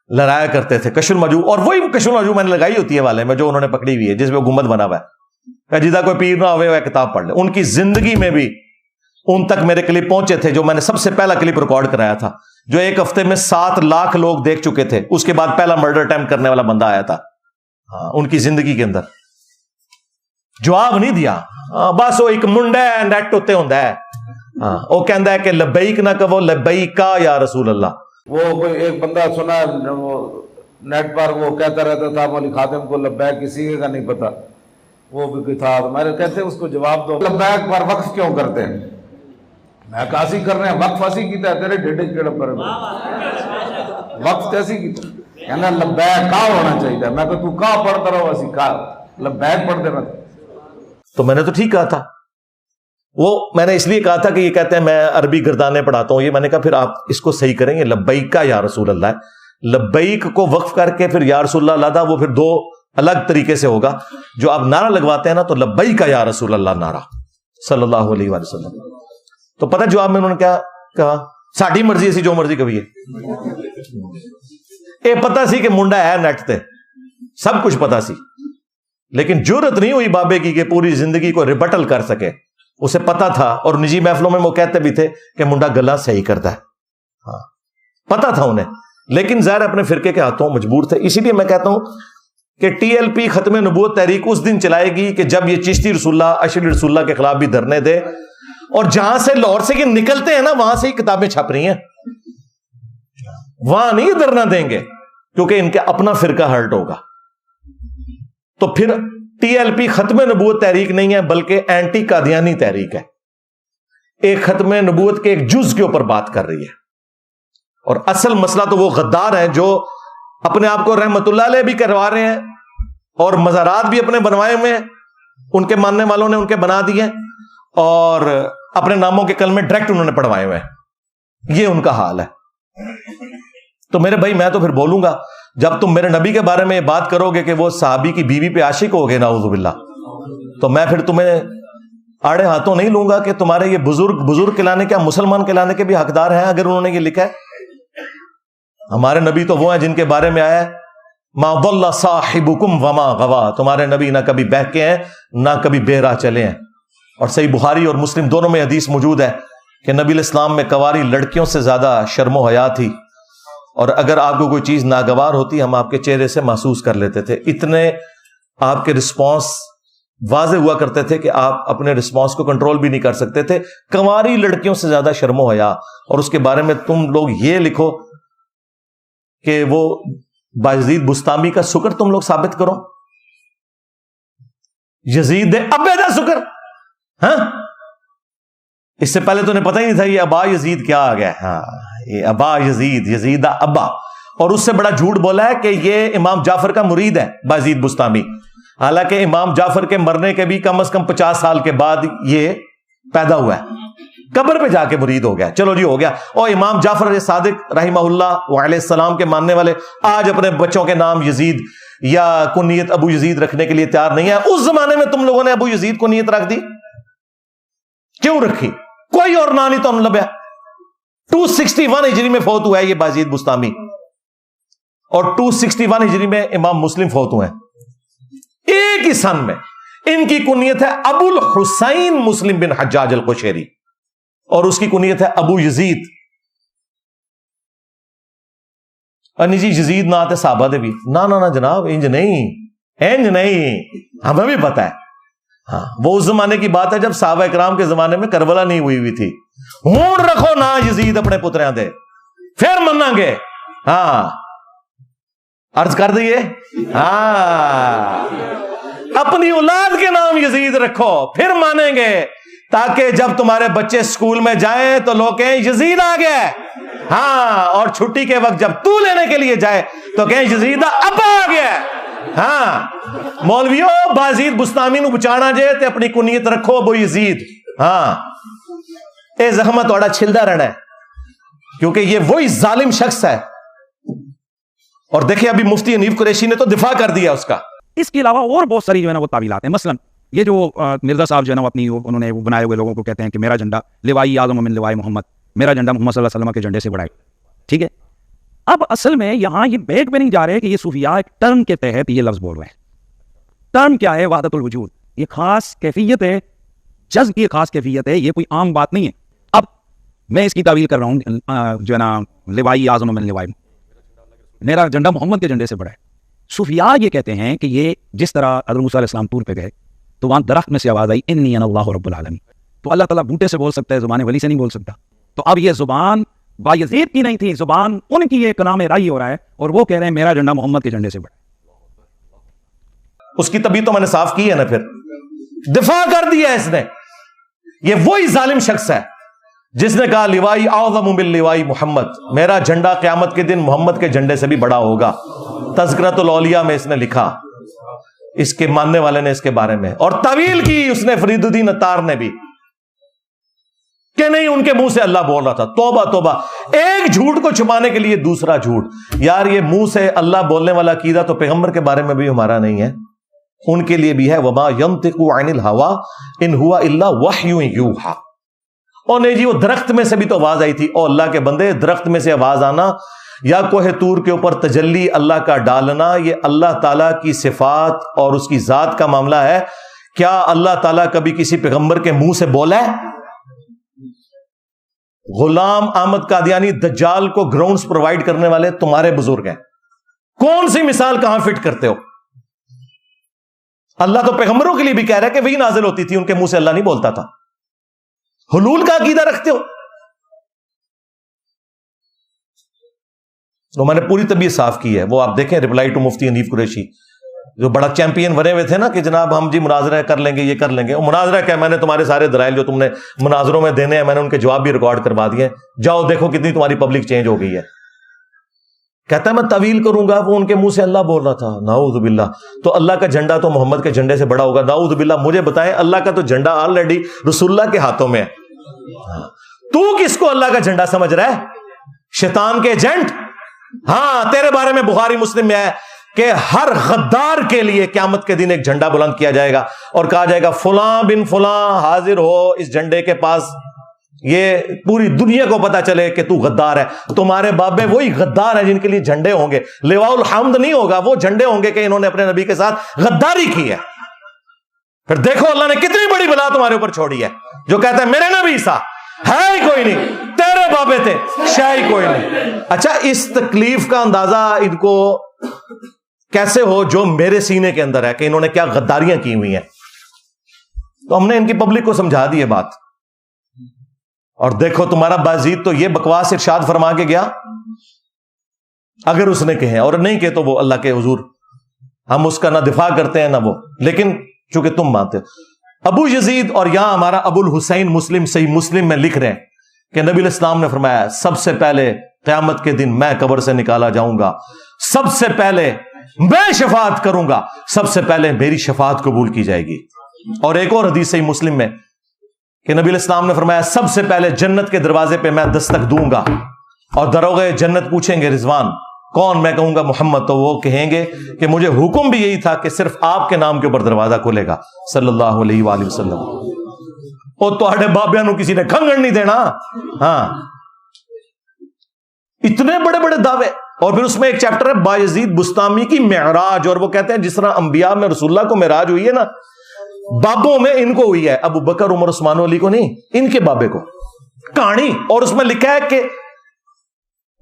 S1: لڑایا کرتے تھے کشف المحجوب, اور وہی کشف المحجوب میں نے لگائی ہوتی ہے والے میں جو انہوں نے پکڑی ہوئی ہے جس میں گنبد بنا ہوا ہے, جدہ کوئی پیر نہ ہوئے وہ کتاب پڑھ لے. ان کی زندگی میں بھی ان تک میرے کلپ پہنچے تھے جو میں نے سب سے پہلا کلپ ریکارڈ کرایا تھا, جو ایک ہفتے میں 7 لاکھ لوگ دیکھ چکے تھے. اس کے بعد پہلا مرڈر اٹیمپٹ کرنے والا بندہ آیا تھا. ان کی زندگی کے اندر جواب نہیں دیا, بس وہ ایک منڈا ہے نیٹ ہوتے ہوتا ہے, وہ کہندا ہے کہ لبیک نہ کہو لبیکا یا رسول اللہ.
S7: وہ کوئی ایک بندہ سنا وہ نیٹ پر وہ کہتا رہتا تھا مولی خاتم کو لبیک کسی کا نہیں پتا, وہ بھی کوئی تھا, ہمارے کہتے اس کو جواب دو لبیک پر وقف کیوں کرتے ہیں؟ میں کاسی کر رہے ہیں وقف ایسی کیتا ہے تیرے ڈیڈے کیڑا پر وقف ایسی کیتا کہنا لبیک کا ہونا چاہیے. میں کہ تو کا پڑھتا رہو ایسی کا لبیک پڑھ دینا.
S1: تو میں نے تو ٹھیک کہا تھا, وہ میں نے اس لیے کہا تھا کہ یہ کہتے ہیں میں عربی گردانے پڑھاتا ہوں, یہ میں نے کہا پھر آپ اس کو صحیح کریں گے لبیک کا یا رسول اللہ ہے. لبیک کو وقف کر کے پھر یا رسول اللہ لادا, وہ پھر دو الگ طریقے سے ہوگا. جو آپ نعرہ لگواتے ہیں نا تو لبیک کا یا رسول اللہ نعرہ صلی اللہ علیہ وآلہ وسلم. تو پتہ جواب میں انہوں نے کیا کہا, ساڈی مرضی سی جو مرضی کبھی ہے. یہ پتہ سی کہ منڈا ہے نیٹ تے, سب کچھ پتہ سی, لیکن جرت نہیں ہوئی بابے کی کہ پوری زندگی کو ریبٹل کر سکے. اسے پتا تھا, اور نجی محفلوں میں وہ کہتے بھی تھے کہ منڈا گلا صحیح کرتا ہے, پتا تھا انہیں, لیکن ظاہر اپنے فرقے کے ہاتھوں مجبور تھے. اسی لیے میں کہتا ہوں کہ ٹی ایل پی ختم نبوت تحریک اس دن چلائے گی کہ جب یہ چشتی رسول اللہ اشعری رسول اللہ کے خلاف بھی دھرنے دے, اور جہاں سے لاہور سے یہ نکلتے ہیں نا وہاں سے ہی کتابیں چھپ رہی ہیں, وہاں نہیں دھرنا دیں گے کیونکہ ان کا اپنا فرقہ ہرٹ ہوگا. تو پھر ٹی ایل پی ختم نبوت تحریک نہیں ہے بلکہ اینٹی قادیانی تحریک ہے. ایک ختم نبوت کے ایک جز کے اوپر بات کر رہی ہے, اور اصل مسئلہ تو وہ غدار ہیں جو اپنے آپ کو رحمت اللہ علیہ بھی کروا رہے ہیں اور مزارات بھی اپنے بنوائے ہوئے ہیں, ان کے ماننے والوں نے ان کے بنا دیے, اور اپنے ناموں کے کلمے ڈائریکٹ انہوں نے پڑھوائے ہوئے ہیں. یہ ان کا حال ہے. تو میرے بھائی میں تو پھر بولوں گا جب تم میرے نبی کے بارے میں یہ بات کرو گے کہ وہ صحابی کی بیوی پہ عاشق ہو گئے نعوذ باللہ, تو میں پھر تمہیں آڑے ہاتھوں نہیں لوں گا کہ تمہارے یہ بزرگ کہلانے کیا مسلمان کہلانے کے بھی حقدار ہیں اگر انہوں نے یہ لکھا ہے. ہمارے نبی تو وہ ہیں جن کے بارے میں آیا ہے ما ضل صاحبکم وما غوا, تمہارے نبی نہ کبھی بہکے ہیں نہ کبھی بے راہ چلے ہیں. اور صحیح بخاری اور مسلم دونوں میں حدیث موجود ہے کہ نبی علیہ السلام میں کنواری لڑکیوں سے زیادہ شرم و حیا تھی, اور اگر آپ کو کوئی چیز ناگوار ہوتی ہم آپ کے چہرے سے محسوس کر لیتے تھے. اتنے آپ کے رسپانس واضح ہوا کرتے تھے کہ آپ اپنے رسپانس کو کنٹرول بھی نہیں کر سکتے تھے. کنواری لڑکیوں سے زیادہ شرم و حیا, اور اس کے بارے میں تم لوگ یہ لکھو کہ وہ بایزید بستامی کا سکر تم لوگ ثابت کرو, یزید ابیدہ سکر. ہاں اس سے پہلے تو انہیں پتہ ہی نہیں تھا یہ ابا یزید کیا آ گیا. ہاں یہ ابا یزید ابا, اور اس سے بڑا جھوٹ بولا ہے کہ یہ امام جعفر کا مرید ہے بایزید بستامی, حالانکہ امام جعفر کے مرنے کے بھی کم از کم 50 سال کے بعد یہ پیدا ہوا ہے. قبر پہ جا کے مرید ہو گیا. چلو جی ہو گیا. اور امام جعفر صادق رحمہ اللہ علیہ السلام کے ماننے والے آج اپنے بچوں کے نام یزید یا کنیت ابو یزید رکھنے کے لیے تیار نہیں ہے. اس زمانے میں تم لوگوں نے ابو یزید کنیت رکھ دی, کیوں رکھی؟ کوئی اور نام نہیں تو لبیا. 261 ہجری میں فوت ہوا ہے یہ بازید بستامی, اور 261 ہجری میں امام مسلم فوت ہوئے ہیں, ایک ہی سن میں. ان کی کنیت ہے ابو الحسین مسلم بن حجاج القشیری, اور اس کی کنیت ہے ابو یزید. نہیں جی یزید نہ آتے صحابہ دے بھی, نہ جناب انج نہیں, ہمیں بھی پتا ہے. ہاں وہ اس زمانے کی بات ہے جب صحابہ اکرام کے زمانے میں کربلا نہیں ہوئی تھی. ہون رکھو نا یزید اپنے پتریاں دے, پھر مننا گے. ہاں عرض کر دیے, ہاں اپنی اولاد کے نام یزید رکھو پھر مانیں گے, تاکہ جب تمہارے بچے اسکول میں جائیں تو لوگ کہیں یزید آ گیا. ہاں اور چھٹی کے وقت جب تو لینے کے لیے جائے تو کہیں یزید ابا آ گیا. ہاں مولویو بازید بستامی نو بچانا جے تے اپنی کنیت رکھو ابو یزید. ہاں اے زخمہ تھوڑا چھلدا رہنا ہے, کیونکہ یہ وہی ظالم شخص ہے. اور دیکھیں ابھی مفتی حنیف قریشی نے تو دفاع کر دیا اس کا.
S8: اس کے علاوہ اور بہت ساری جو ہے نا وہ تعویلات ہیں. مثلا یہ جو مرزا صاحب جو ہے نا اپنی انہوں نے بنائے ہوئے لوگوں کو کہتے ہیں کہ میرا جھنڈا لوائی اعظم من لوائی محمد, میرا جھنڈا محمد صلی اللہ علیہ وسلم کے جھنڈے سے بڑا ہے. ٹھیک ہے, اب اصل میں یہاں یہ بیٹ پہ نہیں جا رہے کہ یہ صوفیاء ایک ٹرم کے تحت یہ لفظ بول رہے ہیں. ٹرم کیا ہے؟ وحدت الوجود. یہ خاص کیفیت ہے, جذب کی خاص کیفیت ہے, یہ کوئی عام بات نہیں ہے. اب میں اس کی تعویل کر رہا ہوں جو ہے نا لوائی اعظم من لوائی, میرا جھنڈا محمد کے جھنڈے سے بڑا ہے. صوفیاء یہ کہتے ہیں کہ یہ جس طرح حضرت موسیٰ علیہ السلام طور پہ گئے تو وہاں درخت میں سے آواز آئی انی انا اللہ رب العالمین, تو اللہ تعالیٰ بوٹے سے بول سکتا ہے, زبان ولی سے نہیں بول سکتا. تو اب یہ زبان بایزید کی نہیں تھی, زبان ان کی ایک کلام رائی ہو رہا ہے, اور وہ کہہ رہے ہیں میرا جھنڈا محمد کے جھنڈے سے بڑا.
S1: اس کی طبیعت تو میں نے صاف کی ہے نا, پھر دفاع کر دیا اس نے. یہ وہی ظالم شخص ہے جس نے کہا لوائی اعظم من لوائی محمد, میرا جھنڈا قیامت کے دن محمد کے جھنڈے سے بھی بڑا ہوگا. تذکرۃ الاولیاء میں اس نے لکھا, اس کے ماننے والے نے اس کے بارے میں, اور طویل کی اس نے فرید الدین عطار نے بھی, کہ نہیں ان کے منہ سے اللہ بول رہا تھا. توبہ توبہ, ایک جھوٹ کو چھپانے کے لیے دوسرا جھوٹ. یار یہ منہ سے اللہ بولنے والا عقیدہ تو پیغمبر کے بارے میں بھی ہمارا نہیں ہے, ان کے لیے بھی ہے. وما ينطق عن الهوى ان هو الا وحی یوحى. اور نہیں جی وہ درخت میں سے بھی تو آواز آئی تھی. او اللہ کے بندے, درخت میں سے آواز آنا یا کوہ طور کے اوپر تجلی اللہ کا ڈالنا, یہ اللہ تعالیٰ کی صفات اور اس کی ذات کا معاملہ ہے. کیا اللہ تعالیٰ کبھی کسی پیغمبر کے منہ سے بولا ہے؟ غلام احمد قادیانی دجال کو گراؤنڈز پرووائڈ کرنے والے تمہارے بزرگ ہیں. کون سی مثال کہاں فٹ کرتے ہو؟ اللہ تو پیغمبروں کے لیے بھی کہہ رہا ہے کہ وہی نازل ہوتی تھی, ان کے منہ سے اللہ نہیں بولتا تھا. حلول کا عقیدہ رکھتے ہو. تو میں نے پوری طبیعت صاف کی ہے, وہ آپ دیکھیں ریپلائی ٹو مفتی حنیف قریشی, جو بڑا چیمپئن بنے ہوئے تھے نا کہ جناب ہم جی مناظرہ کر لیں گے, یہ کر لیں گے. مناظرہ کیا, میں نے تمہارے سارے دلائل جو تم نے مناظروں میں دینے ہیں میں نے ان کے جواب بھی ریکارڈ کروا دیے. جاؤ دیکھو کتنی تمہاری پبلک چینج ہو گئی ہے. کہتا ہے میں طویل کروں گا, وہ ان کے منہ سے اللہ بول رہا تھا. نعوذ باللہ. تو اللہ کا جھنڈا تو محمد کے جھنڈے سے بڑا ہوگا. نعوذ باللہ. مجھے بتائیں, اللہ کا تو جھنڈا آلریڈی رسول اللہ کے ہاتھوں میں ہے. تو کس کو اللہ کا جھنڈا سمجھ رہا ہے؟ شیطان کے ایجنٹ. ہاں تیرے بارے میں بخاری مسلم میں ہے کہ ہر غدار کے لیے قیامت کے دن ایک جھنڈا بلند کیا جائے گا اور کہا جائے گا فلاں بن فلاں حاضر ہو اس جھنڈے کے پاس, یہ پوری دنیا کو پتا چلے کہ تو غدار ہے. تمہارے بابے وہی غدار ہیں جن کے لیے جھنڈے ہوں گے. لواء الحمد نہیں ہوگا, وہ جھنڈے ہوں گے کہ انہوں نے اپنے نبی کے ساتھ غداری کی ہے. پھر دیکھو اللہ نے کتنی بڑی بلا تمہارے اوپر چھوڑی ہے. جو کہتا ہے میرے نبی سا ہے ہی کوئی نہیں, تیرے بابے تھے شاہی کوئی نہیں. اچھا اس تکلیف کا اندازہ ان کو کیسے ہو جو میرے سینے کے اندر ہے کہ انہوں نے کیا غداریاں کی ہوئی ہیں. تو ہم نے ان کی پبلک کو سمجھا دی ہے بات. اور دیکھو تمہارا بازید تو یہ بکواس ارشاد فرما کے گیا, اگر اس نے کہے, اور نہیں کہ تو وہ اللہ کے حضور ہم اس کا نہ دفاع کرتے ہیں نہ وہ, لیکن چونکہ تم مانتے ہو. ابو یزید اور یہاں ہمارا ابو الحسین مسلم صحیح مسلم میں لکھ رہے ہیں کہ نبی علیہ السلام نے فرمایا سب سے پہلے قیامت کے دن میں قبر سے نکالا جاؤں گا, سب سے پہلے میں شفاعت کروں گا, سب سے پہلے میری شفاعت قبول کی جائے گی. اور ایک اور حدیث صحیح مسلم میں کہ نبی علیہ السلام نے فرمایا سب سے پہلے جنت کے دروازے پہ میں دستک دوں گا اور دروغے جنت پوچھیں گے رضوان کون؟ میں کہوں گا محمد، تو وہ کہیں گے کہ مجھے حکم بھی یہی تھا کہ صرف آپ کے نام کے اوپر دروازہ کھلے گا صلی اللہ علیہ وآلہ وسلم۔ اور تواڈے بابیاں نو کسی نے کھنگن نہیں دینا۔ ہاں، اتنے بڑے بڑے دعوے۔ اور پھر اس میں ایک چیپٹر ہے بایزید بستامی کی معراج، اور وہ کہتے ہیں جس طرح انبیاء میں رسول اللہ کو معراج ہوئی ہے نا، بابوں میں ان کو ہوئی ہے، ابو بکر عمر عثمان علی کو نہیں، ان کے بابے کو کہانی۔ اور اس میں لکھا ہے کہ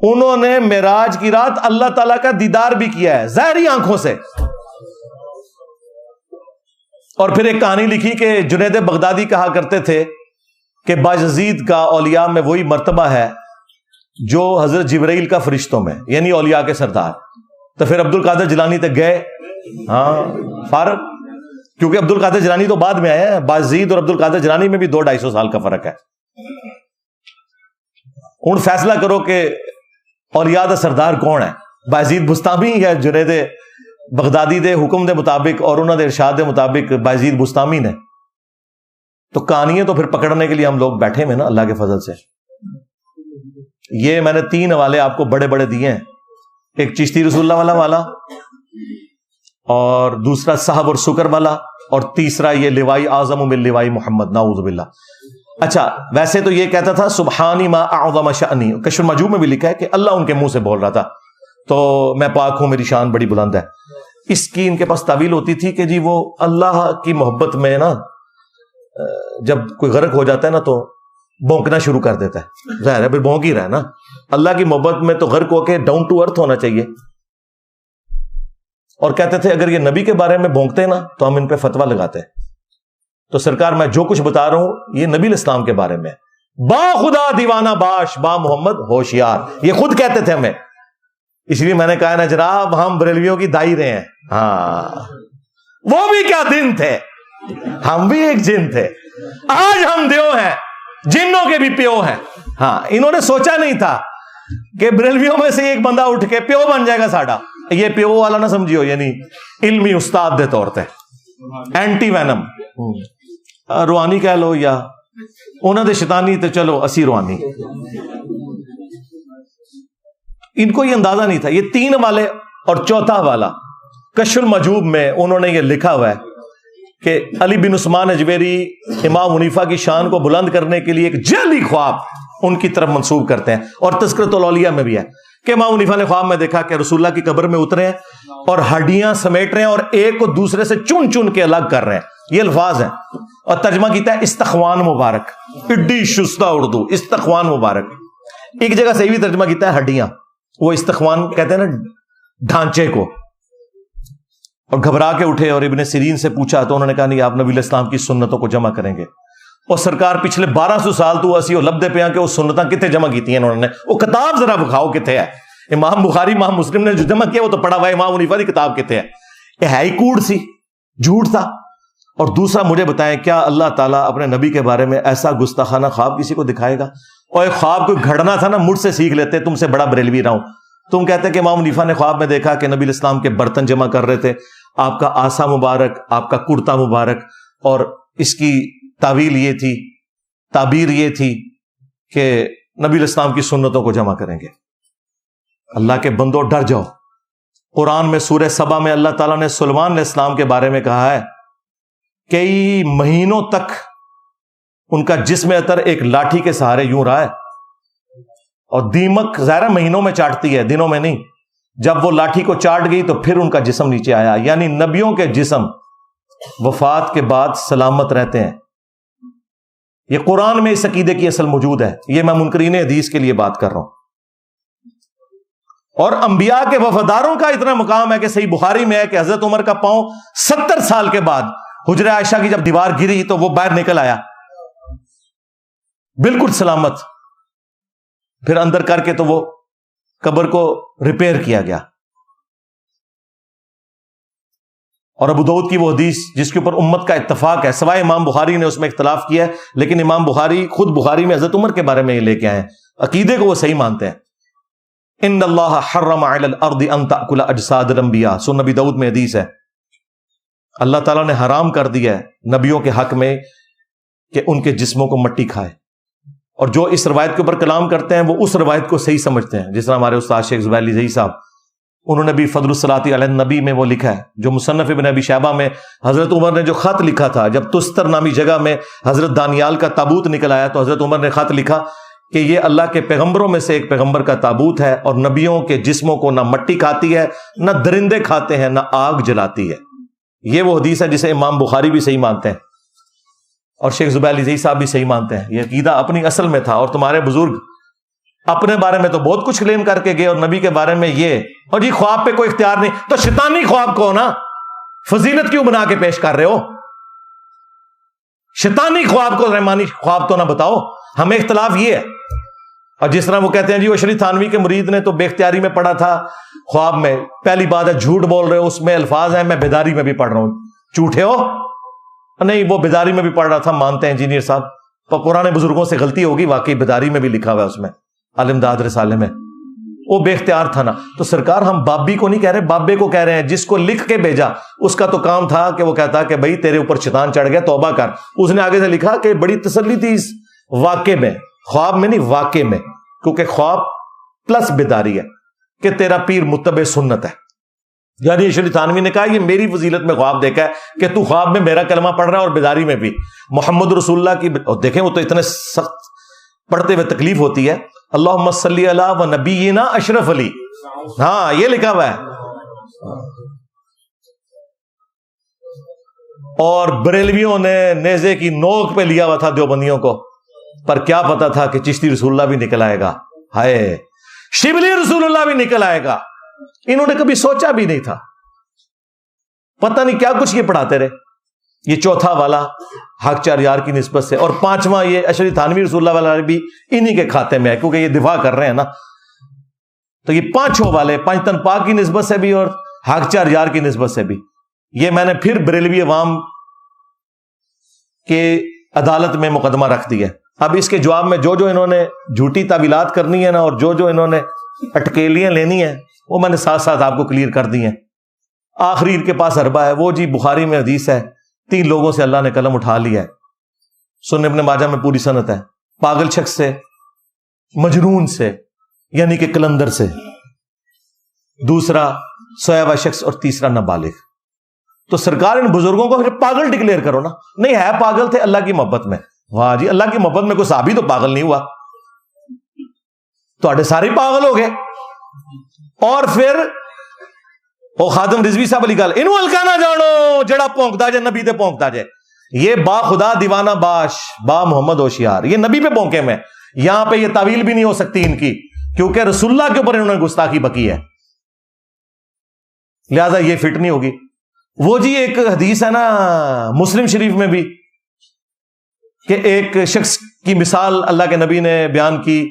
S1: انہوں نے معراج کی رات اللہ تعالیٰ کا دیدار بھی کیا ہے ظاہری آنکھوں سے۔ اور پھر ایک کہانی لکھی کہ جنید بغدادی کہا کرتے تھے کہ باجزید کا اولیاء میں وہی مرتبہ ہے جو حضرت جبرائیل کا فرشتوں میں، یعنی اولیاء کے سردار۔ تو پھر عبد القادر جیلانی تک گئے، ہاں فارغ، کیونکہ عبد القادر جیلانی تو بعد میں آئے ہیں، باجزید اور عبد القادر جیلانی میں بھی 200-250 سال کا فرق ہے۔ ہوں فیصلہ کرو کہ اولیاء دا سردار کون ہے، باجزید بستامی یا جنید بغدادی دے حکم دے مطابق اور انہوں دے ارشاد دے مطابق باجزید بستامی نے؟ تو کہانیاں تو پھر پکڑنے کے لیے ہم لوگ بیٹھے ہوئے نا اللہ کے فضل سے۔ یہ میں نے 3 حوالے آپ کو بڑے بڑے دیے ہیں، ایک چشتی رسول اللہ والا اور دوسرا صحب اور سکر والا، اور تیسرا یہ لوائی اعظم من لوائی محمد، نعوذ باللہ۔ اچھا، ویسے تو یہ کہتا تھا سبحانی ما اعظم شأنی، کشف المجوب میں بھی لکھا ہے کہ اللہ ان کے منہ سے بول رہا تھا، تو میں پاک ہوں، میری شان بڑی بلند ہے۔ اس کی ان کے پاس تعویل ہوتی تھی کہ جی وہ اللہ کی محبت میں نا جب کوئی غرق ہو جاتا ہے نا تو بھونکنا شروع کر دیتا ہے، ظاہر ہے پھر بھونک ہی رہا ہے نا۔ اللہ کی محبت میں تو غرق ہو کے ڈاؤن ٹو ارتھ ہونا چاہیے۔ اور کہتے تھے اگر یہ نبی کے بارے میں بھونکتے نا تو ہم ان پہ فتویٰ لگاتے۔ تو سرکار میں جو کچھ بتا رہا ہوں یہ نبی الاسلام کے بارے میں، با خدا دیوانہ باش با محمد ہوشیار، یہ خود کہتے تھے ہمیں۔ اس لیے میں نے کہا نا جناب ہم بریلویوں کی دائی رہے ہیں، ہاں وہ بھی کیا دن تھے، ہم بھی ایک جن تھے، آج ہم دیو ہیں، جنوں کے بھی پیو ہیں۔ ہاں، انہوں نے سوچا نہیں تھا کہ بریلویوں میں سے ایک بندہ اٹھ کے پیو بن جائے گا ساڈا۔ یہ پیو والا نہ سمجھیو، یعنی علمی استاد دے طور تے اینٹی وینم روحانی کہہ لو، یا انہوں دے شیطانی تے چلو اسی روحانی۔ ان کو یہ اندازہ نہیں تھا۔ یہ 3 حوالے اور چوتھا حوالہ کشف المجوب میں انہوں نے یہ لکھا ہوا ہے کہ علی بن عثمان اجویری امام حنیفہ کی شان کو بلند کرنے کے لیے ایک جعلی خواب ان کی طرف منسوب کرتے ہیں، اور تذکرۃ الاولیاء میں بھی ہے کہ امام حنیفہ نے خواب میں دیکھا کہ رسول اللہ کی قبر میں اترے ہیں اور ہڈیاں سمیٹ رہے ہیں اور ایک کو دوسرے سے چن چن کے الگ کر رہے ہیں۔ یہ الفاظ ہیں، اور ترجمہ کیتا ہے استخوان مبارک، اڈی شستہ اردو، استخوان مبارک۔ ایک جگہ صحیح بھی ترجمہ کیتا ہے ہڈیاں، وہ استخوان کہتے ہیں نا ڈھانچے کو۔ اور گھبرا کے اٹھے اور ابن سیرین سے پوچھا تو انہوں نے کہا نہیں، آپ نبی علیہ السلام کی سنتوں کو جمع کریں گے۔ اور سرکار پچھلے 1200 سال تو اسی لبدے پہ کہ وہ سنتاں کتنے جمع کی ہیں انہوں نے، وہ کتاب ذرا بکھاؤ کتنے ہے۔ امام بخاری امام مسلم نے جو جمع کیا وہ تو پڑھا ہوا ہے، امام حنیفہ کی کتاب کتنے ہے؟ یہ ہے ہی کوڑ سی، جھوٹ تھا۔ اور دوسرا مجھے بتائیں کیا اللہ تعالیٰ اپنے نبی کے بارے میں ایسا گستاخانہ خواب کسی کو دکھائے گا؟ اور ایک خواب کوئی گھڑنا تھا نا، مجھ سے سیکھ لیتے، تم سے بڑا بریلوی رہا ہوں۔ تم کہتے کہ امام حنیفہ نے خواب میں دیکھا کہ نبی الاسلام کے برتن جمع کر رہے تھے، آپ کا آسا مبارک، آپ کا کرتا مبارک، اور اس کی تعویل یہ تھی، تعبیر یہ تھی کہ نبی الاسلام کی سنتوں کو جمع کریں گے۔ اللہ کے بندوں ڈر جاؤ۔ قرآن میں سورہ سبا میں اللہ تعالیٰ نے سلیمان علیہ السلام کے بارے میں کہا ہے کئی مہینوں تک ان کا جسم اطہر ایک لاٹھی کے سہارے یوں رہا ہے، اور دیمک ظاہر مہینوں میں چاٹتی ہے، دنوں میں نہیں۔ جب وہ لاٹھی کو چاٹ گئی تو پھر ان کا جسم نیچے آیا، یعنی نبیوں کے جسم وفات کے بعد سلامت رہتے ہیں۔ یہ قرآن میں اس عقیدے کی اصل موجود ہے، یہ میں منکرین حدیث کے لیے بات کر رہا ہوں۔ اور انبیاء کے وفاداروں کا اتنا مقام ہے کہ صحیح بخاری میں ہے کہ حضرت عمر کا پاؤں 70 سال کے بعد حجرہ عائشہ کی جب دیوار گری تو وہ باہر نکل آیا بالکل سلامت، پھر اندر کر کے تو وہ قبر کو ریپیئر کیا گیا۔ اور ابو داؤد کی وہ حدیث جس کے اوپر امت کا اتفاق ہے، سوائے امام بخاری نے اس میں اختلاف کیا ہے، لیکن امام بخاری خود بخاری میں حضرت عمر کے بارے میں یہ لے کے آئے ہیں، عقیدے کو وہ صحیح مانتے ہیں۔ ان اللہ حرم علی الارض ان تأکل اجساد الانبیاء، سن نبی داؤد میں حدیث ہے، اللہ تعالیٰ نے حرام کر دیا ہے نبیوں کے حق میں کہ ان کے جسموں کو مٹی کھائے. اور جو اس روایت کے اوپر کلام کرتے ہیں وہ اس روایت کو صحیح سمجھتے ہیں، جس طرح ہمارے استاد شیخ زبیر علی زئی صاحب، انہوں نے بھی فضل الصلاۃ علی النبی میں وہ لکھا ہے، جو مصنف ابن ابی شیبہ میں حضرت عمر نے جو خط لکھا تھا، جب تستر نامی جگہ میں حضرت دانیال کا تابوت نکل آیا تو حضرت عمر نے خط لکھا کہ یہ اللہ کے پیغمبروں میں سے ایک پیغمبر کا تابوت ہے، اور نبیوں کے جسموں کو نہ مٹی کھاتی ہے، نہ درندے کھاتے ہیں، نہ آگ جلاتی ہے. یہ وہ حدیث ہے جسے امام بخاری بھی صحیح مانتے ہیں اور شیخ زبیر علی زئی صاحب بھی صحیح مانتے ہیں. یہ عقیدہ اپنی اصل میں تھا. اور تمہارے بزرگ اپنے بارے میں تو بہت کچھ کلیم کر کے گئے، اور نبی کے بارے میں یہ، اور جی خواب پہ کوئی اختیار نہیں، تو شیطانی خواب کو نا فضیلت کیوں بنا کے پیش کر رہے ہو؟ شیطانی خواب کو رحمانی خواب تو نہ بتاؤ. ہمیں اختلاف یہ ہے. اور جس طرح وہ کہتے ہیں جی وہ شریف تھانوی کے مرید نے تو بے اختیاری میں پڑھا تھا خواب میں، پہلی بات ہے جھوٹ بول رہے ہو، اس میں الفاظ ہیں میں بیداری میں بھی پڑھ رہا ہوں. جھوٹے ہو؟ نہیں، وہ بیداری میں بھی پڑھ رہا تھا، مانتے ہیں انجینئر صاحب، پرانے بزرگوں سے غلطی ہوگی، واقعی بیداری میں بھی لکھا ہوا ہے اس میں الامداد رسالے میں. وہ بے اختیار تھا نا. تو سرکار ہم بابی کو نہیں کہہ رہے، بابے کو کہہ رہے ہیں جس کو لکھ کے بھیجا. اس کا تو کام تھا کہ وہ کہتا کہ بھائی تیرے اوپر شیطان چڑھ گیا، توبہ کر. اس نے آگے سے لکھا کہ بڑی تسلی تھی اس واقعے میں، خواب میں نہیں واقعے میں، کیونکہ خواب پلس بیداری ہے کہ تیرا پیر متبع سنت ہے. یعنی شریف تھانوی نے کہا یہ میری فضیلت میں خواب دیکھا ہے کہ تو خواب میں میرا کلمہ پڑھ رہا ہے اور بیداری میں بھی محمد رسول اللہ کی. اور دیکھیں وہ تو اتنے سخت پڑھتے ہوئے تکلیف ہوتی ہے. اللہم صلی علی و نبینا اشرف علی، ہاں یہ لکھا ہوا ہے. اور بریلویوں نے نیزے کی نوک پہ لیا ہوا تھا دیوبندیوں کو، پر کیا پتا تھا کہ چشتی رسول اللہ بھی نکل آئے گا، ہائے شبلی رسول اللہ بھی نکل آئے گا. انہوں نے کبھی سوچا بھی نہیں تھا. پتہ نہیں کیا کچھ یہ پڑھاتے رہے. یہ چوتھا والا حق چار یار کی نسبت سے، اور پانچواں یہ اشری تھانوی رسول اللہ والا بھی انہی کے کھاتے میں ہے، کیونکہ یہ دفاع کر رہے ہیں نا. تو یہ پانچوں والے پنجتن پاک کی نسبت سے بھی اور حق چار یار کی نسبت سے بھی، یہ میں نے پھر بریلوی عوام کے عدالت میں مقدمہ رکھ دیا. اب اس کے جواب میں جو انہوں نے جھوٹی تعویلات کرنی ہے نا، اور جو انہوں نے اٹکیلیاں لینی ہیں، وہ میں نے ساتھ ساتھ آپ کو کلیئر کر دی ہیں. آخری کے پاس حربہ ہے، وہ جی بخاری میں حدیث ہے 3 لوگوں سے اللہ نے قلم اٹھا لیا ہے. سنن ابن ماجہ میں پوری سند ہے. پاگل شخص سے، مجنون سے یعنی کہ کلندر سے، دوسرا سویا ہوا شخص، اور تیسرا نابالغ. تو سرکار ان بزرگوں کو پھر پاگل ڈکلیئر کرو نا. نہیں ہے پاگل تھے اللہ کی محبت میں. واہ جی، اللہ کی محبت میں کوئی صحابی تو پاگل نہیں ہوا، تو سارے پاگل ہو گئے. اور پھر او خادم رضوی صاحب علی گل انہوں ہلکا نہ جانو جڑا پونکتا جائے نبی تے پونکتا جائے. یہ با خدا دیوانہ باش با محمد ہوشیار، یہ نبی پہ پونکے میں. یہاں پہ یہ تعویل بھی نہیں ہو سکتی ان کی، کیونکہ رسول اللہ کے اوپر انہوں نے گستاخی بکی ہے، لہذا یہ فٹ نہیں ہوگی. وہ جی ایک حدیث ہے نا مسلم شریف میں بھی کہ ایک شخص کی مثال اللہ کے نبی نے بیان کی.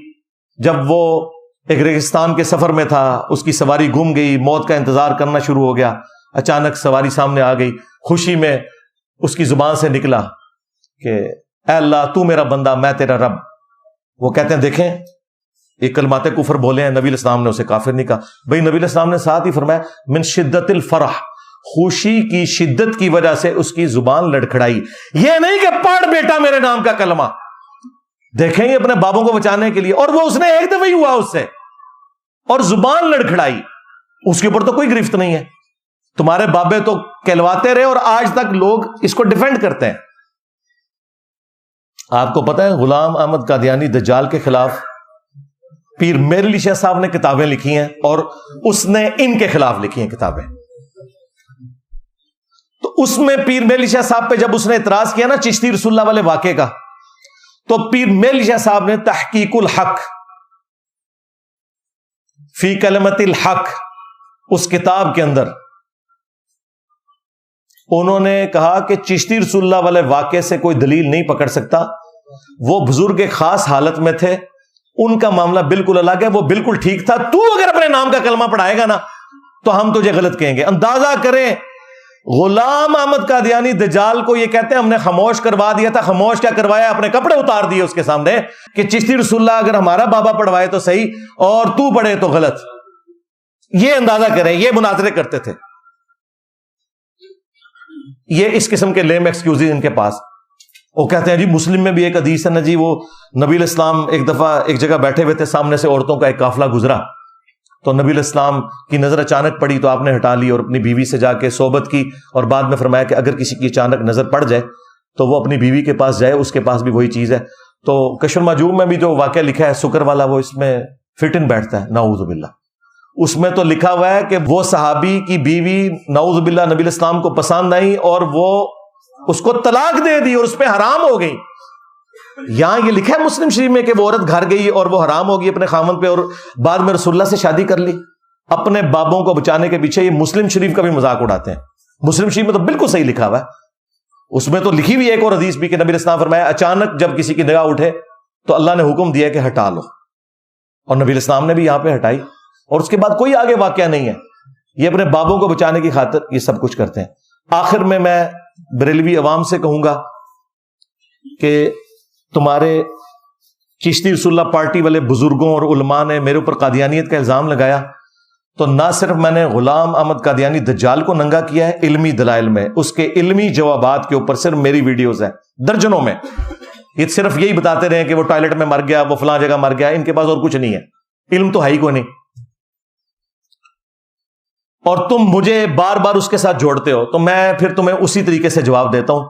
S1: جب وہ ایک ریگستان کے سفر میں تھا، اس کی سواری گم گئی، موت کا انتظار کرنا شروع ہو گیا. اچانک سواری سامنے آ گئی. خوشی میں اس کی زبان سے نکلا کہ اے اللہ تو میرا بندہ میں تیرا رب. وہ کہتے ہیں دیکھیں یہ کلمات کفر بولے ہیں، نبی علیہ السلام نے اسے کافر نہیں کہا. بھائی نبی علیہ السلام نے ساتھ ہی فرمایا من شدت الفرح، خوشی کی شدت کی وجہ سے اس کی زبان لڑکھڑائی. یہ نہیں کہ پڑھ بیٹا میرے نام کا کلمہ. دیکھیں یہ اپنے بابوں کو بچانے کے لیے، اور وہ اس نے ایک دفعہ ہی ہوا اس سے، اور زبان لڑکھڑائی. اس کے اوپر تو کوئی گرفت نہیں ہے. تمہارے بابے تو کہلواتے رہے اور آج تک لوگ اس کو ڈیفینڈ کرتے ہیں. آپ کو پتہ ہے غلام احمد قادیانی دجال کے خلاف پیر میر علی شاہ صاحب نے کتابیں لکھی ہیں، اور اس نے ان کے خلاف لکھی ہیں کتابیں. تو اس میں پیر میر علی شاہ صاحب پہ جب اس نے اعتراض کیا نا چشتی رسول اللہ والے واقعے کا، تو پیر میر علی شاہ صاحب نے تحقیق الحق فی کلمت الحق اس کتاب کے اندر انہوں نے کہا کہ چشتی رسول اللہ والے واقعے سے کوئی دلیل نہیں پکڑ سکتا. وہ بزرگ ایک خاص حالت میں تھے، ان کا معاملہ بالکل الگ ہے، وہ بالکل ٹھیک تھا. تو اگر اپنے نام کا کلمہ پڑھائے گا نا تو ہم تجھے غلط کہیں گے. اندازہ کریں غلام احمد قادیانی دجال کو یہ کہتے ہیں ہم نے خاموش کروا دیا تھا. خاموش کیا کروایا؟ اپنے کپڑے اتار دیے اس کے سامنے کہ چشتی رسول اللہ اگر ہمارا بابا پڑھوائے تو صحیح اور تو پڑھے تو غلط. یہ اندازہ کریں، یہ مناظرے کرتے تھے. یہ اس قسم کے لیم ایکسکیوزز ان کے پاس. وہ کہتے ہیں جی مسلم میں بھی ایک حدیث ہے نا جی، وہ نبی علیہ السلام ایک دفعہ ایک جگہ بیٹھے ہوئے تھے، سامنے سے عورتوں کا ایک قافلہ گزرا، تو نبی علیہ السلام کی نظر اچانک پڑی تو آپ نے ہٹا لی اور اپنی بیوی سے جا کے صحبت کی، اور بعد میں فرمایا کہ اگر کسی کی اچانک نظر پڑ جائے تو وہ اپنی بیوی کے پاس جائے، اس کے پاس بھی وہی چیز ہے۔ تو کشف المحجوب میں بھی جو واقعہ لکھا ہے سکر والا، وہ اس میں فٹ ان بیٹھتا ہے، نعوذ باللہ۔ اس میں تو لکھا ہوا ہے کہ وہ صحابی کی بیوی نعوذ باللہ نبی علیہ السلام کو پسند آئی اور وہ اس کو طلاق دے دی اور اس پہ حرام ہو گئی۔ یہاں یہ لکھا ہے مسلم شریف میں کہ وہ عورت گھر گئی اور وہ حرام ہوگی اپنے خامن پہ، اور بعد میں رسول اللہ سے شادی کر لی اپنے بابوں کو بچانے کے پیچھے۔ یہ مسلم شریف کا بھی مذاق اڑاتے ہیں۔ مسلم شریف میں تو بالکل صحیح لکھا ہوا ہے، اس میں تو لکھی ہوئی ایک اور حدیث بھی کہ نبی علیہ السلام فرمایا اچانک جب کسی کی نگاہ اٹھے تو اللہ نے حکم دیا کہ ہٹا لو، اور نبی علیہ السلام نے بھی یہاں پہ ہٹائی، اور اس کے بعد کوئی آگے واقعہ نہیں ہے۔ یہ اپنے بابوں کو بچانے کی خاطر یہ سب کچھ کرتے ہیں۔ آخر میں بریلوی عوام سے کہوں گا کہ تمہارے چشتی رسول اللہ پارٹی والے بزرگوں اور علماء نے میرے اوپر قادیانیت کا الزام لگایا، تو نہ صرف میں نے غلام احمد قادیانی دجال کو ننگا کیا ہے علمی دلائل میں، اس کے علمی جوابات کے اوپر صرف میری ویڈیوز ہیں درجنوں میں۔ یہ صرف یہی بتاتے رہے کہ وہ ٹوائلٹ میں مر گیا، وہ فلاں جگہ مر گیا، ان کے پاس اور کچھ نہیں ہے، علم تو ہے ہی کوئی نہیں۔ اور تم مجھے بار بار اس کے ساتھ جوڑتے ہو، تو میں پھر تمہیں اسی طریقے سے جواب دیتا ہوں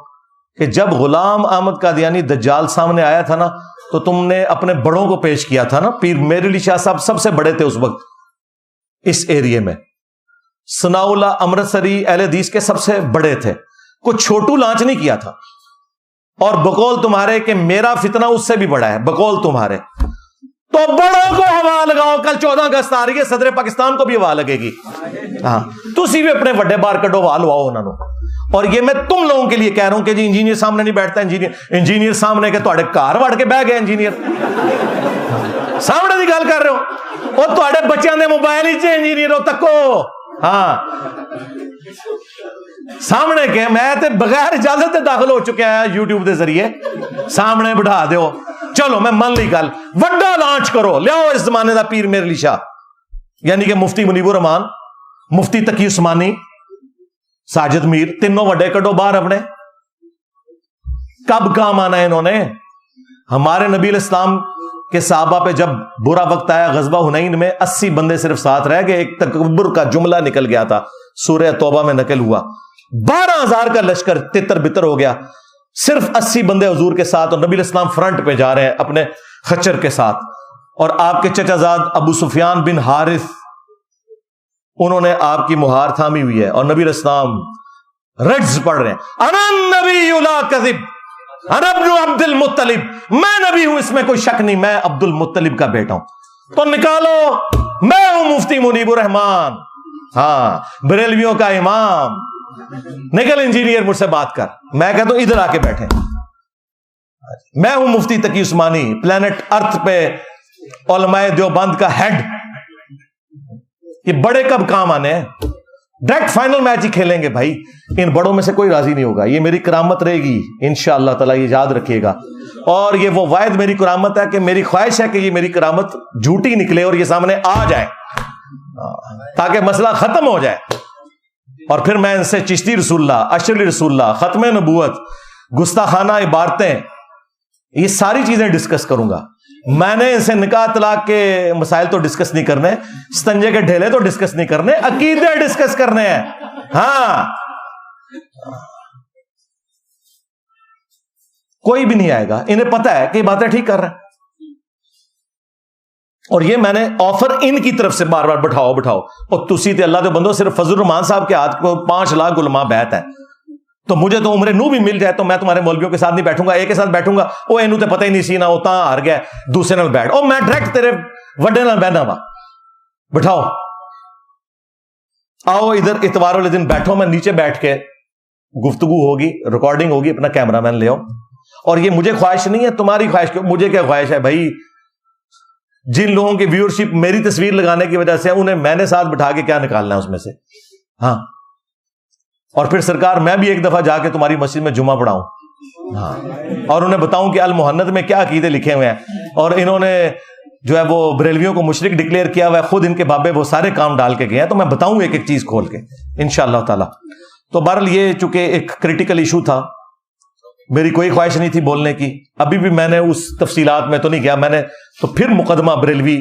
S1: کہ جب غلام احمد قادیانی دجال سامنے آیا تھا نا، تو تم نے اپنے بڑوں کو پیش کیا تھا نا، پیر میر علی شاہ صاحب سب سے بڑے تھے اس وقت اس ایریے میں، ثناء اللہ امرتسری اہل حدیث کے سب سے بڑے تھے، کوئی چھوٹو لانچ نہیں کیا تھا، اور بقول تمہارے کہ میرا فتنہ اس سے بھی بڑا ہے، بقول تمہارے، تو بڑوں کو ہوا لگاؤ، کل 14 اگست آ رہی ہے، صدر پاکستان کو بھی ہوا لگے گی، ہاں تسی بھی اپنے بڑے بار کڈو ہوا لواؤ انہوں نے۔ اور یہ میں تم لوگوں کے لیے کہہ رہا ہوں کہ جی انجینئر سامنے نہیں بیٹھتا، انجینئر سامنے کے تھوڑے کار وڑ کے بہ گئے، انجینئر سامنے دی گل کر رہے ہو، اور تھوڑے بچیاں دے موبائل ہی انجینئر ہو تکو، ہاں سامنے کے میں تے بغیر اجازت تے داخل ہو چکے ہیں یوٹیوب دے ذریعے، سامنے بٹھا دیو، چلو میں من لی گل، وڈا لانچ کرو، لیاؤ اس زمانے دا پیر میر علی شاہ، یعنی کہ مفتی منیب الرحمان، مفتی تقی عثمانی، ساجد میر، تینوں وڈے کڈو باہر اپنے۔ کب کام آنا ہے انہوں نے؟ ہمارے نبی علیہ السلام کے صحابہ پہ جب برا وقت آیا غزوہ حنین میں 80 بندے صرف ساتھ رہ گئے، ایک تکبر کا جملہ نکل گیا تھا، سورہ توبہ میں نقل ہوا، 12,000 کا لشکر تتر بتر ہو گیا، صرف 80 بندے حضور کے ساتھ، اور نبی علیہ السلام فرنٹ پہ جا رہے ہیں اپنے خچر کے ساتھ، اور آپ کے چچا زاد ابو سفیان بن حارث انہوں نے آپ کی مہار تھامی ہوئی ہے، اور نبی علیہ السلام رجز پڑھ رہے ہیں، انا النبی لا کذب انا ابن عبد المطلب، میں نبی ہوں اس میں کوئی شک نہیں، میں عبد المطلب کا بیٹا ہوں، تو نکالو میں ہوں مفتی منیب الرحمان، ہاں بریلویوں کا امام، نکل انجینئر مجھ سے بات کر، میں کہتا ہوں ادھر آ کے بیٹھے، میں ہوں مفتی تقی عثمانی، پلانٹ ارتھ پہ علماء دیوبند کا ہیڈ، یہ بڑے کب کام آنے ہیں؟ ڈائریکٹ فائنل میچ ہی کھیلیں گے بھائی، ان بڑوں میں سے کوئی راضی نہیں ہوگا، یہ میری کرامت رہے گی انشاءاللہ تعالیٰ، یہ یاد رکھیے گا، اور یہ وہ واحد میری کرامت ہے کہ میری خواہش ہے کہ یہ میری کرامت جھوٹی نکلے اور یہ سامنے آ جائے تاکہ مسئلہ ختم ہو جائے، اور پھر میں ان سے چشتی رسول اللہ، اشرلی رسول اللہ، ختم نبوت، گستاخانہ عبارتیں، یہ ساری چیزیں ڈسکس کروں گا۔ میں نے ان سے نکاح طلاق کے مسائل تو ڈسکس نہیں کرنے، ستنجے کے ڈھیلے تو ڈسکس نہیں کرنے، عقیدے ڈسکس کرنے ہیں، ہاں کوئی بھی نہیں آئے گا، انہیں پتا ہے کہ یہ باتیں ٹھیک کر رہے ہیں، اور یہ میں نے آفر ان کی طرف سے بار بار بٹھاؤ، اور تسی تے اللہ دے بندو، صرف فضل الرحمان صاحب کے ہاتھ کو 5 لاکھ علماء بیعت ہے، تو مجھے تو عمر نو بھی مل جائے تو میں تمہارے مولویوں کے ساتھ نہیں بیٹھوں گا، ایک کے ساتھ بیٹھوں گا، وہ اینو تے پتہ ہی نہیں سی نا، وہ تاں ہار گیا دوسرے نال بیٹھ، اور میں ڈائریکٹ تیرے وڈے نال بہنا وا، بٹھاؤ آؤ ادھر اتوار والے دن بیٹھو، میں نیچے بیٹھ کے گفتگو ہوگی، ریکارڈنگ ہوگی، اپنا کیمرہ مین لے آؤ، اور یہ مجھے خواہش نہیں ہے، تمہاری خواہش کیوں؟ مجھے کیا خواہش ہے بھائی، جن لوگوں کی ویورشپ میری تصویر لگانے کی وجہ سے انہیں میں نے ساتھ بٹھا کے کیا نکالنا ہے اس میں سے، ہاں، اور پھر سرکار میں بھی ایک دفعہ جا کے تمہاری مسجد میں جمعہ پڑھاؤں، ہاں، اور انہیں بتاؤں کہ المحنت میں کیا عقیدے لکھے ہوئے ہیں، اور انہوں نے جو ہے وہ بریلویوں کو مشرک ڈکلیئر کیا ہوا ہے، خود ان کے بابے وہ سارے کام ڈال کے گئے ہیں، تو میں بتاؤں ایک ایک چیز کھول کے انشاءاللہ تعالی۔ تو بہرحال یہ چونکہ ایک کریٹیکل ایشو تھا، میری کوئی خواہش نہیں تھی بولنے کی، ابھی بھی میں نے اس تفصیلات میں تو نہیں گیا، میں نے تو پھر مقدمہ بریلوی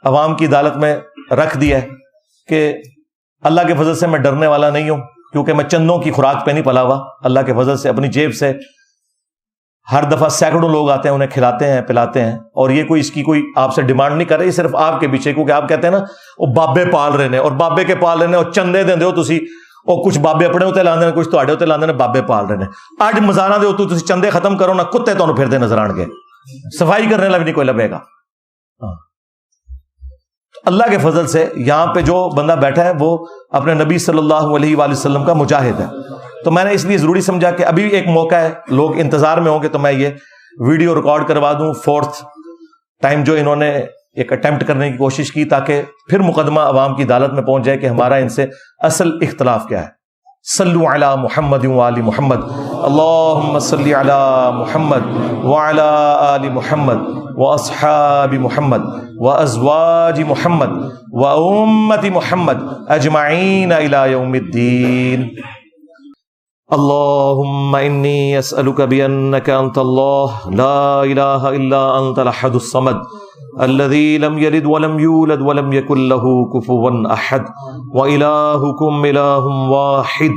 S1: عوام کی عدالت میں رکھ دیا ہے کہ اللہ کے فضل سے میں ڈرنے والا نہیں ہوں، کیونکہ میں چندوں کی خوراک پہ نہیں پلا ہوا، اللہ کے فضل سے اپنی جیب سے ہر دفعہ سینکڑوں لوگ آتے ہیں، انہیں کھلاتے ہیں پلاتے ہیں، اور یہ کوئی اس کی کوئی آپ سے ڈیمانڈ نہیں کر رہے، یہ صرف آپ کے پیچھے، کیونکہ آپ کہتے ہیں نا وہ بابے پال رہے ہیں، اور بابے کے پال رہے ہیں اور چندے دیں ہو تسی، اور کچھ بابے اپنے ہوتے لاندے ہیں، کچھ تواڈے ہوتے لاندے ہیں، بابے پال رہے ہیں۔ اج مزاراں دے اوتوں تسی چندے ختم کرو نا، کتے تانوں پھردے نظر آن گے، صفائی کرنے والا بھی نہیں کوئی لبے گا۔ اللہ کے فضل سے یہاں پہ جو بندہ بیٹھا ہے وہ اپنے نبی صلی اللہ علیہ وآلہ وسلم کا مجاہد ہے، تو میں نے اس لیے ضروری سمجھا کہ ابھی ایک موقع ہے، لوگ انتظار میں ہوں گے، تو میں یہ ویڈیو ریکارڈ کروا دوں، فورتھ ٹائم جو انہوں نے ایک اٹیمپٹ کرنے کی کوشش کی، تاکہ پھر مقدمہ عوام کی عدالت میں پہنچ جائے کہ ہمارا ان سے اصل اختلاف کیا ہے۔ صلو علی محمد وآل محمد، اللہم صلی علی محمد وعلی آل محمد واصحاب محمد وازواج محمد وامت محمد اجمعین الی یوم الدین۔ اللهم إني أسألك بأنك أنت الله لا إله إلا أنت الأحد الصمد الذي لم يلد ولم يولد ولم يكن له كفوا أحد وإلهكم إله واحد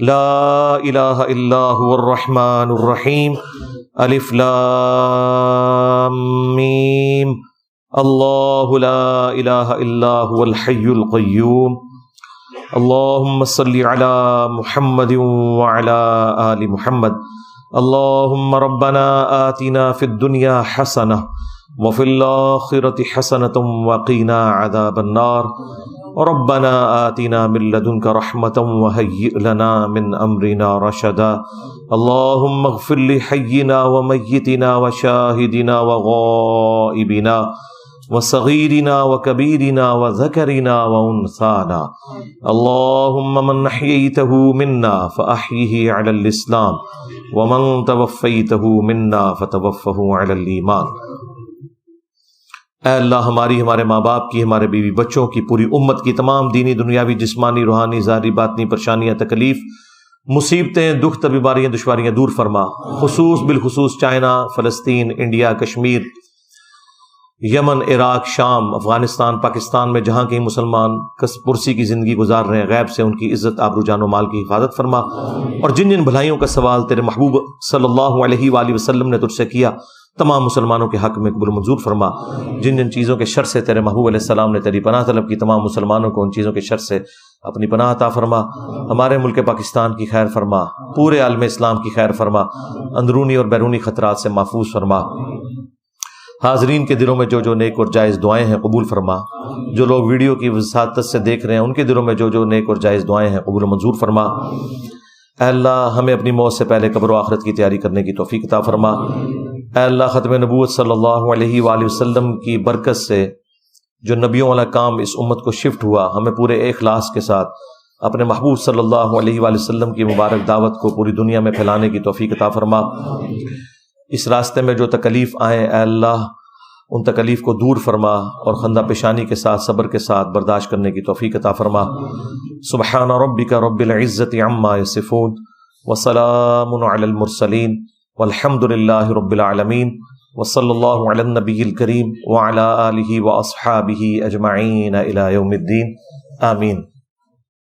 S1: لا إله إلا هو الرحمن الرحيم ألف لام ميم الله لا إله إلا هو الحي القيوم اللهم صل على محمد وعلى آل محمد اللهم ربنا آتنا في الدنيا حسنة وفي الآخرة حسنة وقنا عذاب النار ربنا آتنا من لدنك رحمة وهيئ لنا من أمرنا رشدا اللهم اغفر لحينا وميتنا وشاهدنا وغائبنا وصغيرنا وكبيرنا وذكرنا وأنثانا اللهم من أحييته منا فأحيه على الإسلام ومن توفيته منا فتوفه على الإيمان۔ اے اللہ ہماری، ہمارے ماں باپ کی، ہمارے بیوی بچوں کی، پوری امت کی تمام دینی دنیاوی جسمانی روحانی ظاہری باطنی پریشانیاں تکلیف مصیبتیں دکھ بیماریاں دشواریاں دور فرما، بالخصوص چائنا، فلسطین، انڈیا، کشمیر، یمن، عراق، شام، افغانستان، پاکستان میں جہاں کہیں مسلمان پرسی کی زندگی گزار رہے ہیں، غیب سے ان کی عزت آبرو جان و مال کی حفاظت فرما، اور جن جن بھلائیوں کا سوال تیرے محبوب صلی اللہ علیہ وآلہ وسلم نے تجھ سے کیا تمام مسلمانوں کے حق میں قبول منظور فرما، جن جن چیزوں کے شر سے تیرے محبوب علیہ السلام نے تیری پناہ طلب کی تمام مسلمانوں کو ان چیزوں کے شر سے اپنی پناہ عطا فرما، ہمارے ملک پاکستان کی خیر فرما، پورے عالم اسلام کی خیر فرما، اندرونی اور بیرونی خطرات سے محفوظ فرما، حاضرین کے دلوں میں جو جو نیک اور جائز دعائیں ہیں قبول فرما، جو لوگ ویڈیو کی وساطت سے دیکھ رہے ہیں ان کے دلوں میں جو جو نیک اور جائز دعائیں ہیں قبول منظور فرما۔ اے اللہ ہمیں اپنی موت سے پہلے قبر و آخرت کی تیاری کرنے کی توفیق عطا فرما۔ اے اللہ ختم نبوت صلی اللہ علیہ وآلہ وسلم کی برکت سے جو نبیوں والا کام اس امت کو شفٹ ہوا، ہمیں پورے اخلاص کے ساتھ اپنے محبوب صلی اللہ علیہ وآلہ وسلم کی مبارک دعوت کو پوری دنیا میں پھیلانے کی توفیق عطا فرما۔ اس راستے میں جو تکلیف آئیں اے اللہ ان تکلیف کو دور فرما، اور خندہ پیشانی کے ساتھ صبر کے ساتھ برداشت کرنے کی توفیق عطا فرما۔ سبحان ربک رب العزت عما یصفون وسلام علی المرسلین والحمد للہ رب العالمین وصلی اللہ علی النبی الکریم وعلی آلہ واصحابہ اجمعین الی یوم الدین، آمین۔